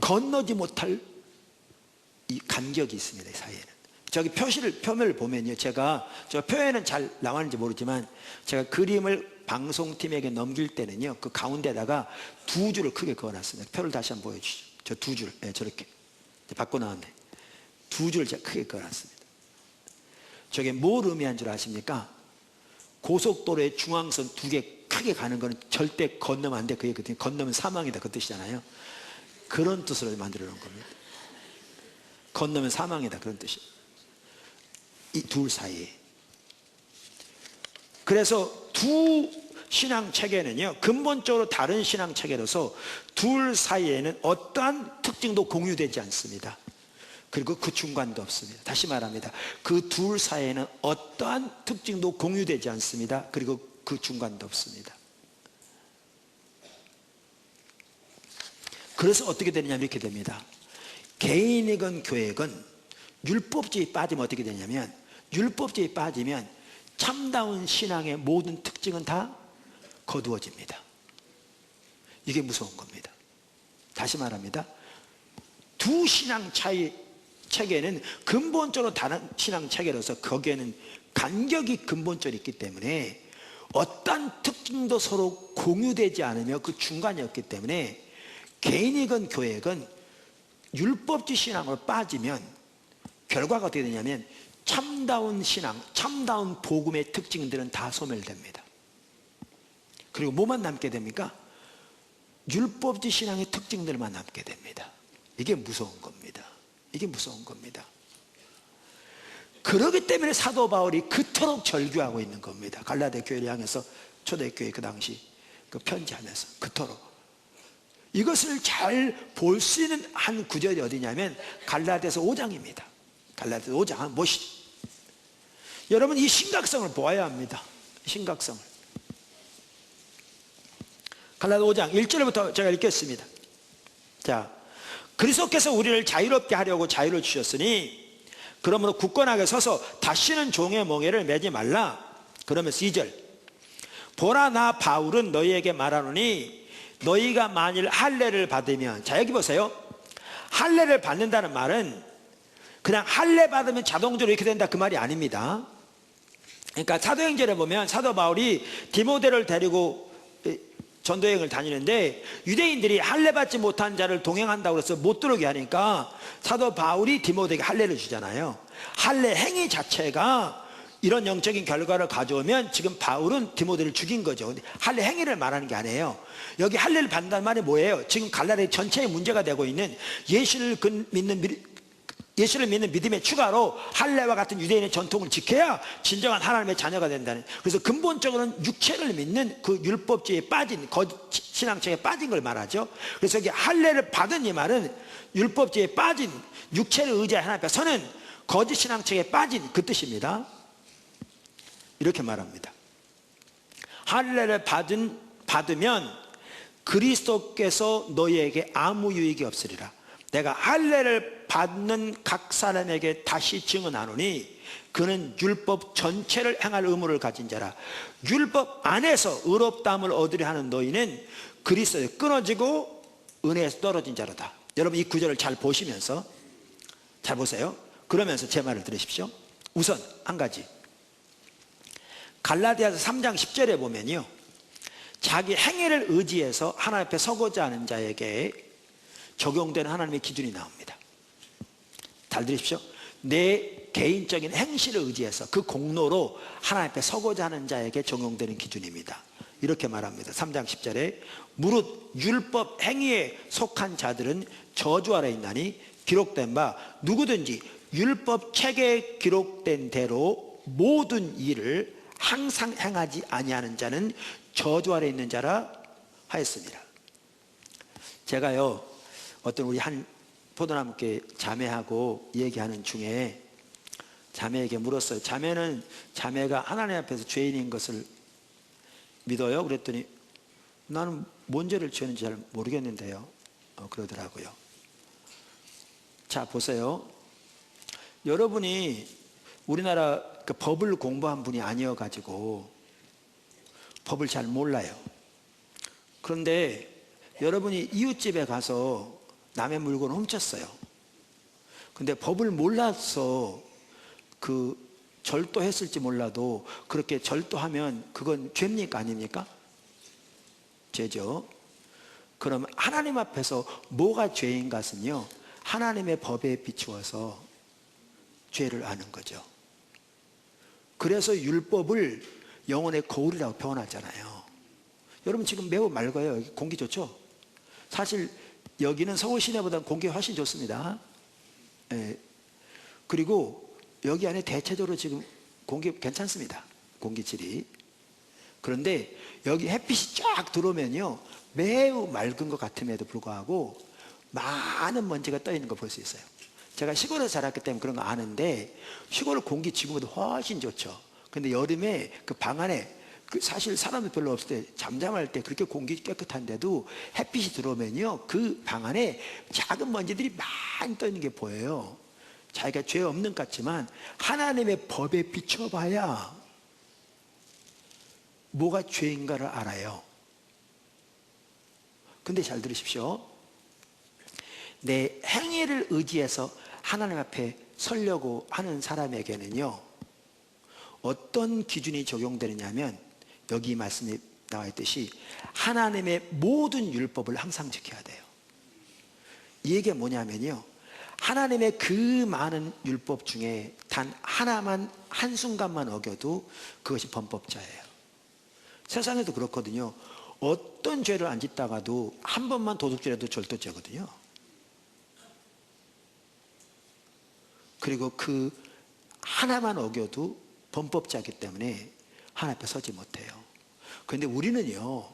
건너지 못할 이 간격이 있습니다. 이 사이에는. 저기 표면을 보면요, 제가 저 표에는 잘 나왔는지 모르지만 제가 그림을 방송팀에게 넘길 때는요, 그 가운데다가 두 줄을 크게 그어놨습니다. 표를 다시 한번 보여주시죠. 저 두 줄, 네, 저렇게 바꿔 나왔네. 두 줄을 제가 크게 그어놨습니다. 저게 뭘 의미한 줄 아십니까? 고속도로의 중앙선 두 개 크게 가는 거는 절대 건너면 안 돼. 그게 건너면 사망이다, 그 뜻이잖아요. 그런 뜻으로 만들어 놓은 겁니다. 건너면 사망이다, 그런 뜻이에요. 이 둘 사이에. 그래서 두 신앙 체계는요, 근본적으로 다른 신앙 체계로서 둘 사이에는 어떠한 특징도 공유되지 않습니다. 그리고 그 중간도 없습니다. 다시 말합니다. 그 둘 사이에는 어떠한 특징도 공유되지 않습니다. 그리고 그 중간도 없습니다. 그래서 어떻게 되느냐, 이렇게 됩니다. 개인이건 교회건 율법주의에 빠지면 어떻게 되냐면, 율법주의에 빠지면 참다운 신앙의 모든 특징은 다 거두어집니다. 이게 무서운 겁니다. 다시 말합니다. 두 신앙 체계는 근본적으로 다른 신앙 체계로서 거기에는 간격이 근본적으로 있기 때문에 어떤 특징도 서로 공유되지 않으며 그 중간이 없기 때문에 개인이건 교회건 율법주의 신앙으로 빠지면 결과가 어떻게 되냐면 참다운 신앙, 참다운 복음의 특징들은 다 소멸됩니다. 그리고 뭐만 남게 됩니까? 율법주의 신앙의 특징들만 남게 됩니다. 이게 무서운 겁니다. 이게 무서운 겁니다. 그렇기 때문에 사도 바울이 그토록 절규하고 있는 겁니다. 갈라디아 교회를 향해서, 초대교회 그 당시 그 편지하면서 그토록. 이것을 잘 볼 수 있는 한 구절이 어디냐면 갈라디아서 5장입니다. 갈라디아서 5장 무엇이? 여러분 이 심각성을 보아야 합니다. 심각성을. 갈라디아 5장 1절부터 제가 읽겠습니다. 자, 그리스도께서 우리를 자유롭게 하려고 자유를 주셨으니 그러므로 굳건하게 서서 다시는 종의 멍에를 매지 말라. 그러면서 2절, 보라 나 바울은 너희에게 말하노니 너희가 만일 할례를 받으면, 자 여기 보세요. 할례를 받는다는 말은 그냥 할례 받으면 자동적으로 이렇게 된다 그 말이 아닙니다. 그러니까 사도행전에 보면 사도 바울이 디모데를 데리고 전도여행을 다니는데 유대인들이 할례 받지 못한 자를 동행한다고 해서 못 들어오게 하니까 사도 바울이 디모데에게 할례를 주잖아요. 할례 행위 자체가 이런 영적인 결과를 가져오면 지금 바울은 디모데를 죽인 거죠. 근데 할례 행위를 말하는 게 아니에요. 여기 할례를 받는다는 말이 뭐예요? 지금 갈라디아 전체에 문제가 되고 있는 예수를 믿는 믿음의 추가로 할례와 같은 유대인의 전통을 지켜야 진정한 하나님의 자녀가 된다는. 그래서 근본적으로는 육체를 믿는 그 율법주의에 빠진 거짓 신앙책에 빠진 걸 말하죠. 그래서 여기 할례를 받은 이 말은 율법주의에 빠진 육체를 의지해 하나님 앞에 서는 거짓 신앙책에 빠진 그 뜻입니다. 이렇게 말합니다. 할례를 받으면 그리스도께서 너희에게 아무 유익이 없으리라. 내가 할례를 받는 각 사람에게 다시 증언하노니 그는 율법 전체를 행할 의무를 가진 자라. 율법 안에서 의롭다함을 얻으려 하는 너희는 그리스도에 끊어지고 은혜에서 떨어진 자로다. 여러분 이 구절을 잘 보시면서 잘 보세요. 그러면서 제 말을 들으십시오. 우선 한 가지, 갈라디아서 3장 10절에 보면요, 자기 행위를 의지해서 하나님 앞에 서고자 하는 자에게 적용되는 하나님의 기준이 나옵니다. 잘 들으십시오. 내 개인적인 행실을 의지해서 그 공로로 하나님 앞에 서고자 하는 자에게 적용되는 기준입니다. 이렇게 말합니다. 3장 10절에 무릇 율법 행위에 속한 자들은 저주 아래 있나니 기록된 바 누구든지 율법 책에 기록된 대로 모든 일을 항상 행하지 아니하는 자는 저주 아래 있는 자라 하였습니다. 제가요 어떤 우리 한 포도나무께 자매하고 얘기하는 중에 자매에게 물었어요. 자매가 하나님 앞에서 죄인인 것을 믿어요? 그랬더니 나는 뭔 죄를 지었는지 잘 모르겠는데요. 그러더라고요. 자 보세요. 여러분이 우리나라 그 법을 공부한 분이 아니어가지고 법을 잘 몰라요. 그런데 여러분이 이웃집에 가서 남의 물건을 훔쳤어요. 근데 법을 몰라서 그 절도했을지 몰라도 그렇게 절도하면 그건 죄입니까 아닙니까? 죄죠. 그럼 하나님 앞에서 뭐가 죄인 것은요, 하나님의 법에 비추어서 죄를 아는 거죠. 그래서 율법을 영혼의 거울이라고 표현하잖아요. 여러분 지금 매우 맑아요. 공기 좋죠? 사실 여기는 서울 시내보다 공기가 훨씬 좋습니다. 예. 그리고 여기 안에 대체적으로 지금 공기 괜찮습니다. 공기질이. 그런데 여기 햇빛이 쫙 들어오면요 매우 맑은 것 같음에도 불구하고 많은 먼지가 떠 있는 거 볼 수 있어요. 제가 시골에서 자랐기 때문에 그런 거 아는데 시골 공기 지금보다 훨씬 좋죠. 근데 여름에 그 방 안에 사실 사람도 별로 없을 때 잠잠할 때 그렇게 공기 깨끗한데도 햇빛이 들어오면요 그 방 안에 작은 먼지들이 많이 떠 있는 게 보여요. 자기가 죄 없는 것 같지만 하나님의 법에 비춰봐야 뭐가 죄인가를 알아요. 근데 잘 들으십시오. 내 행위를 의지해서 하나님 앞에 서려고 하는 사람에게는요 어떤 기준이 적용되느냐 하면 여기 말씀에 나와 있듯이 하나님의 모든 율법을 항상 지켜야 돼요. 이 얘기가 뭐냐면요, 하나님의 그 많은 율법 중에 단 하나만 한순간만 어겨도 그것이 범법자예요. 세상에도 그렇거든요. 어떤 죄를 안 짓다가도 한 번만 도둑질해도 절도죄거든요. 그리고 그 하나만 어겨도 범법자이기 때문에 하나님 앞에 서지 못해요. 그런데 우리는요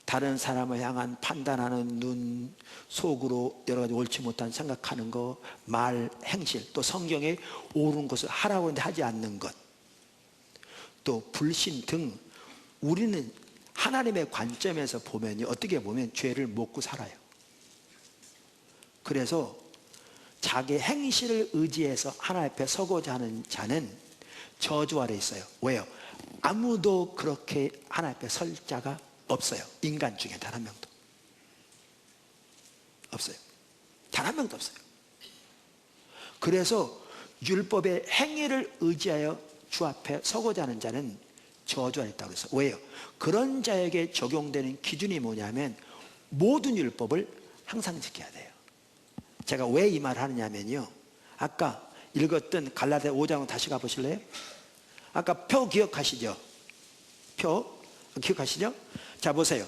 다른 사람을 향한 판단하는 눈, 속으로 여러 가지 옳지 못한 생각하는 거, 말, 행실, 또 성경에 옳은 것을 하라고 하는데 하지 않는 것, 또 불신 등 우리는 하나님의 관점에서 보면요, 어떻게 보면 죄를 먹고 살아요. 그래서 자기 행실을 의지해서 하나님 앞에 서고자 하는 자는 저주 아래 있어요. 왜요? 아무도 그렇게 하나님 앞에 설 자가 없어요. 인간 중에 단 한 명도 없어요. 단 한 명도 없어요. 그래서 율법의 행위를 의지하여 주 앞에 서고자 하는 자는 저주 아래 있다고 그랬어요. 왜요? 그런 자에게 적용되는 기준이 뭐냐면 모든 율법을 항상 지켜야 돼요. 제가 왜 이 말을 하느냐면요, 아까 읽었던 갈라디아 5장으로 다시 가보실래요? 아까 표 기억하시죠? 표 기억하시죠? 자, 보세요.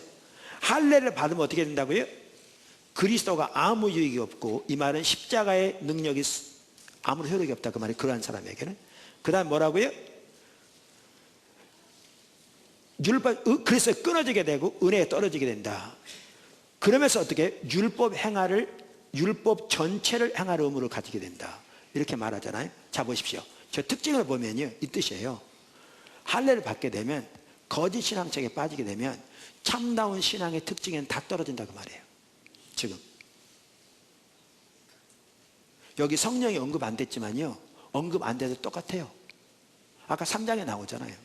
할례를 받으면 어떻게 된다고요? 그리스도가 아무 유익이 없고, 이 말은 십자가의 능력이 아무 효력이 없다, 그 말이 그러한 사람에게는. 그 다음 뭐라고요? 율법, 그래서 끊어지게 되고 은혜에 떨어지게 된다. 그러면서 어떻게? 율법 전체를 행할 의무를 가지게 된다, 이렇게 말하잖아요. 자, 보십시오. 저 특징을 보면요, 이 뜻이에요. 할례를 받게 되면, 거짓 신앙책에 빠지게 되면 참다운 신앙의 특징에는 다 떨어진다, 그 말이에요. 지금 여기 성령이 언급 안 됐지만요, 언급 안 돼도 똑같아요. 아까 3장에 나오잖아요.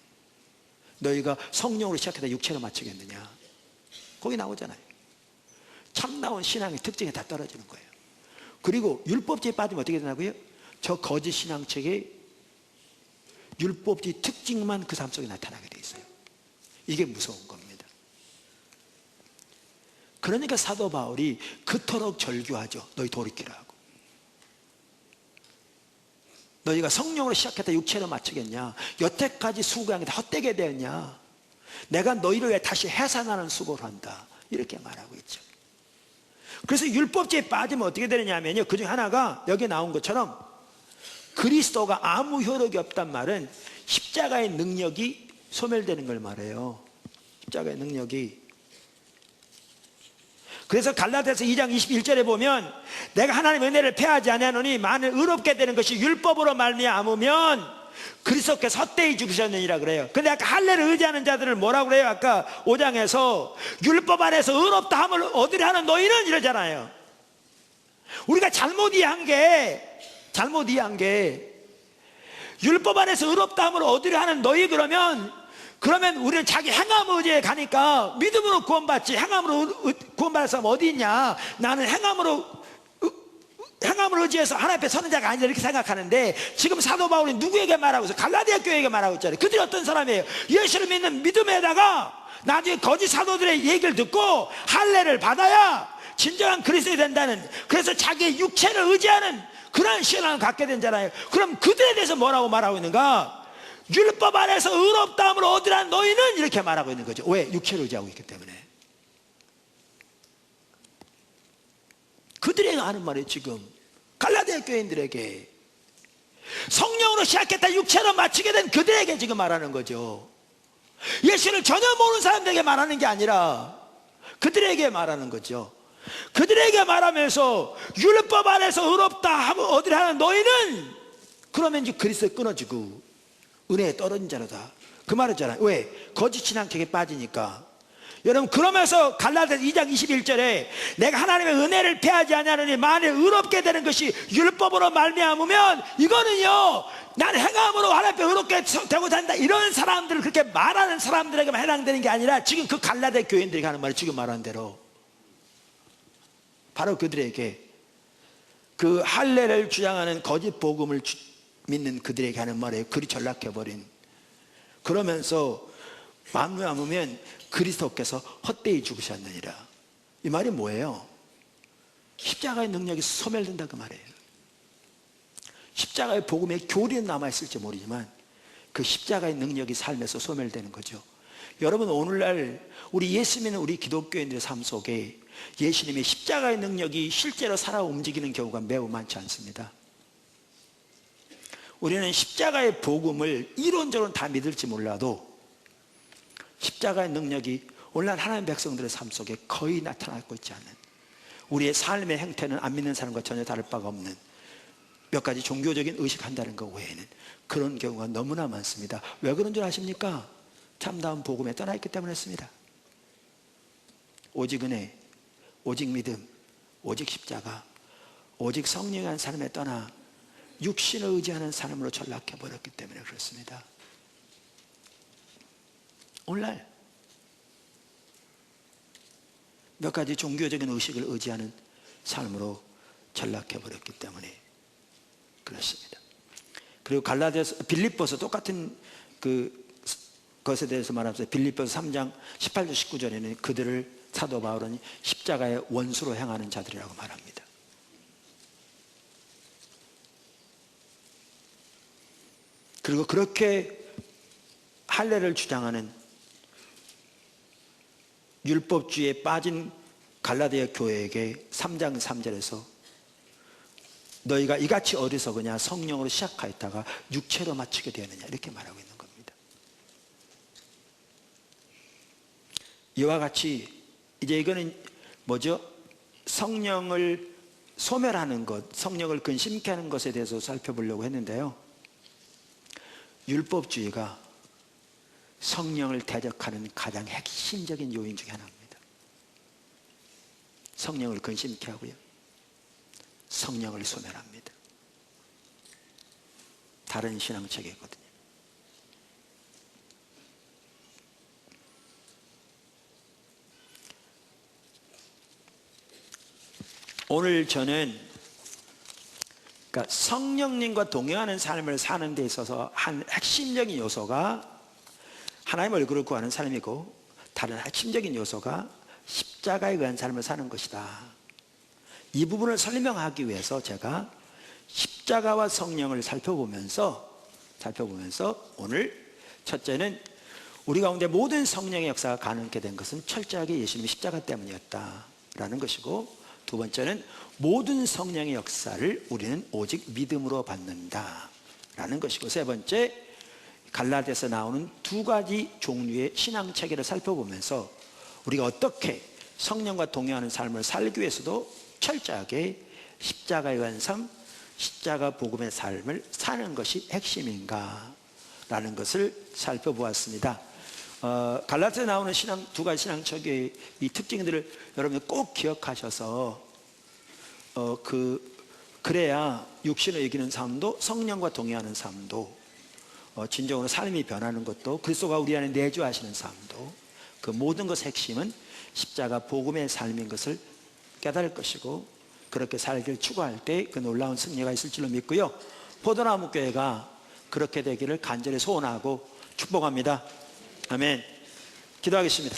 너희가 성령으로 시작해서 육체로 맞추겠느냐, 거기 나오잖아요. 참다운 신앙의 특징에 다 떨어지는 거예요. 그리고 율법주의에 빠지면 어떻게 되냐고요? 저 거짓 신앙책에 율법주의 특징만 그 삶 속에 나타나게 돼 있어요. 이게 무서운 겁니다. 그러니까 사도 바울이 그토록 절규하죠. 너희 돌이키라 하고. 너희가 성령으로 시작했다 육체로 맞추겠냐? 여태까지 수고한 게 헛되게 되었냐? 내가 너희를 위해 다시 해산하는 수고를 한다, 이렇게 말하고 있죠. 그래서 율법주의에 빠지면 어떻게 되느냐면요, 그중 하나가 여기 나온 것처럼 그리스도가 아무 효력이 없단 말은 십자가의 능력이 소멸되는 걸 말해요. 십자가의 능력이. 그래서 갈라디아서 2장 21절에 보면 내가 하나님의 은혜를 패하지 아니하노니 만일 의롭게 되는 것이 율법으로 말미암으면 그리스도께서 헛되이 죽으셨느니라 그래요. 근데 아까 할례를 의지하는 자들을 뭐라고 그래요? 아까 5장에서 율법 안에서 의롭다 함을 얻으려 하는 너희는 이러잖아요. 우리가 잘못 이해한 게 율법 안에서 의롭다 함을 얻으려 하는 너희, 그러면 우리는 자기 행함 의지에 가니까 믿음으로 구원받지, 행함으로 구원받을 사람 어디 있냐? 나는 행함을 의지해서 하나님 앞에 서는 자가 아니다, 이렇게 생각하는데, 지금 사도 바울이 누구에게 말하고 있어요? 갈라디아 교회에게 말하고 있잖아요. 그들이 어떤 사람이에요? 예수를 믿는 믿음에다가 나중에 거짓 사도들의 얘기를 듣고 할례를 받아야 진정한 그리스도인이 된다는, 그래서 자기의 육체를 의지하는 그런 신앙을 갖게 된잖아요. 그럼 그들에 대해서 뭐라고 말하고 있는가? 율법 안에서 의롭다함을 얻으라는 너희는, 이렇게 말하고 있는 거죠. 왜? 육체를 의지하고 있기 때문에. 그들에게 하는 말이에요. 지금 갈라디아 교인들에게, 성령으로 시작했다 육체로 마치게 된 그들에게 지금 말하는 거죠. 예수를 전혀 모르는 사람들에게 말하는 게 아니라 그들에게 말하는 거죠. 그들에게 말하면서 율법 안에서 의롭다 얻으라는 너희는, 그러면 이제 그리스도에 끊어지고 은혜에 떨어진 자로다, 그 말이잖아요. 왜? 거짓 신앙책에 빠지니까. 여러분, 그러면서 갈라디아서 2장 21절에 내가 하나님의 은혜를 패하지 아니하노니 만일 의롭게 되는 것이 율법으로 말미암으면, 이거는요, 난 행함으로 하나님 앞에 의롭게 되고자 한다, 이런 사람들을 그렇게 말하는 사람들에게만 해당되는 게 아니라 지금 그 갈라디아 교인들이 하는 말이 지금 말한 대로 바로 그들에게, 그 할례를 주장하는 거짓 복음을 믿는 그들에게 하는 말이에요. 그리 전락해버린. 그러면서 말미암으면 그리스도께서 헛되이 죽으셨느니라. 이 말이 뭐예요? 십자가의 능력이 소멸된다, 그 말이에요. 십자가의 복음의 교리는 남아있을지 모르지만 그 십자가의 능력이 삶에서 소멸되는 거죠. 여러분, 오늘날 우리 예수 믿는 우리 기독교인들의 삶 속에 예수님의 십자가의 능력이 실제로 살아 움직이는 경우가 매우 많지 않습니다. 우리는 십자가의 복음을 이론적으로는 다 믿을지 몰라도 십자가의 능력이 오늘날 하나님의 백성들의 삶 속에 거의 나타나고 있지 않은, 우리의 삶의 행태는 안 믿는 사람과 전혀 다를 바가 없는 몇 가지 종교적인 의식한다는 것 외에는 그런 경우가 너무나 많습니다. 왜 그런 줄 아십니까? 참다운 복음에 떠나있기 때문에 했습니다. 오직 은혜, 오직 믿음, 오직 십자가, 오직 성령의 한 삶에 떠나 육신을 의지하는 사람으로 전락해버렸기 때문에 그렇습니다. 오늘날 몇 가지 종교적인 의식을 의지하는 삶으로 전락해버렸기 때문에 그렇습니다. 그리고 갈라디아서, 빌립보서 똑같은 것에 대해서 말하면서 빌립보서 3장 18절 19절에는 그들을 사도 바울은 십자가의 원수로 행하는 자들이라고 말합니다. 그리고 그렇게 할례를 주장하는 율법주의에 빠진 갈라디아 교회에게 3장 3절에서 너희가 이같이 어리석으냐 성령으로 시작하였다가 육체로 마치게 되었느냐 이렇게 말하고 있는 겁니다. 이와 같이 이제 이거는 뭐죠? 성령을 소멸하는 것, 성령을 근심케 하는 것에 대해서 살펴보려고 했는데요. 율법주의가 성령을 대적하는 가장 핵심적인 요인 중에 하나입니다. 성령을 근심케 하고요, 성령을 소멸합니다. 다른 신앙체계거든요. 오늘 저는 그러니까 성령님과 동행하는 삶을 사는 데 있어서 한 핵심적인 요소가 하나님의 얼굴을 구하는 삶이고, 다른 핵심적인 요소가 십자가에 의한 삶을 사는 것이다. 이 부분을 설명하기 위해서 제가 십자가와 성령을 살펴보면서 오늘 첫째는 우리 가운데 모든 성령의 역사가 가능하게 된 것은 철저하게 예수님의 십자가 때문이었다라는 것이고, 두 번째는 모든 성령의 역사를 우리는 오직 믿음으로 받는다라는 것이고, 세 번째 갈라디아에서 나오는 두 가지 종류의 신앙 체계를 살펴보면서 우리가 어떻게 성령과 동행하는 삶을 살기 위해서도 철저하게 십자가에 의한 삶, 십자가 복음의 삶을 사는 것이 핵심인가라는 것을 살펴보았습니다. 갈라디아에 나오는 두 가지 신앙 체계의 이 특징들을 여러분들 꼭 기억하셔서 그래야 육신을 이기는 삶도 성령과 동행하는 삶도 진정으로 삶이 변하는 것도 그리스도가 우리 안에 내주하시는 삶도 그 모든 것의 핵심은 십자가 복음의 삶인 것을 깨달을 것이고, 그렇게 살기를 추구할 때 그 놀라운 승리가 있을 줄로 믿고요. 포도나무 교회가 그렇게 되기를 간절히 소원하고 축복합니다. 아멘. 기도하겠습니다.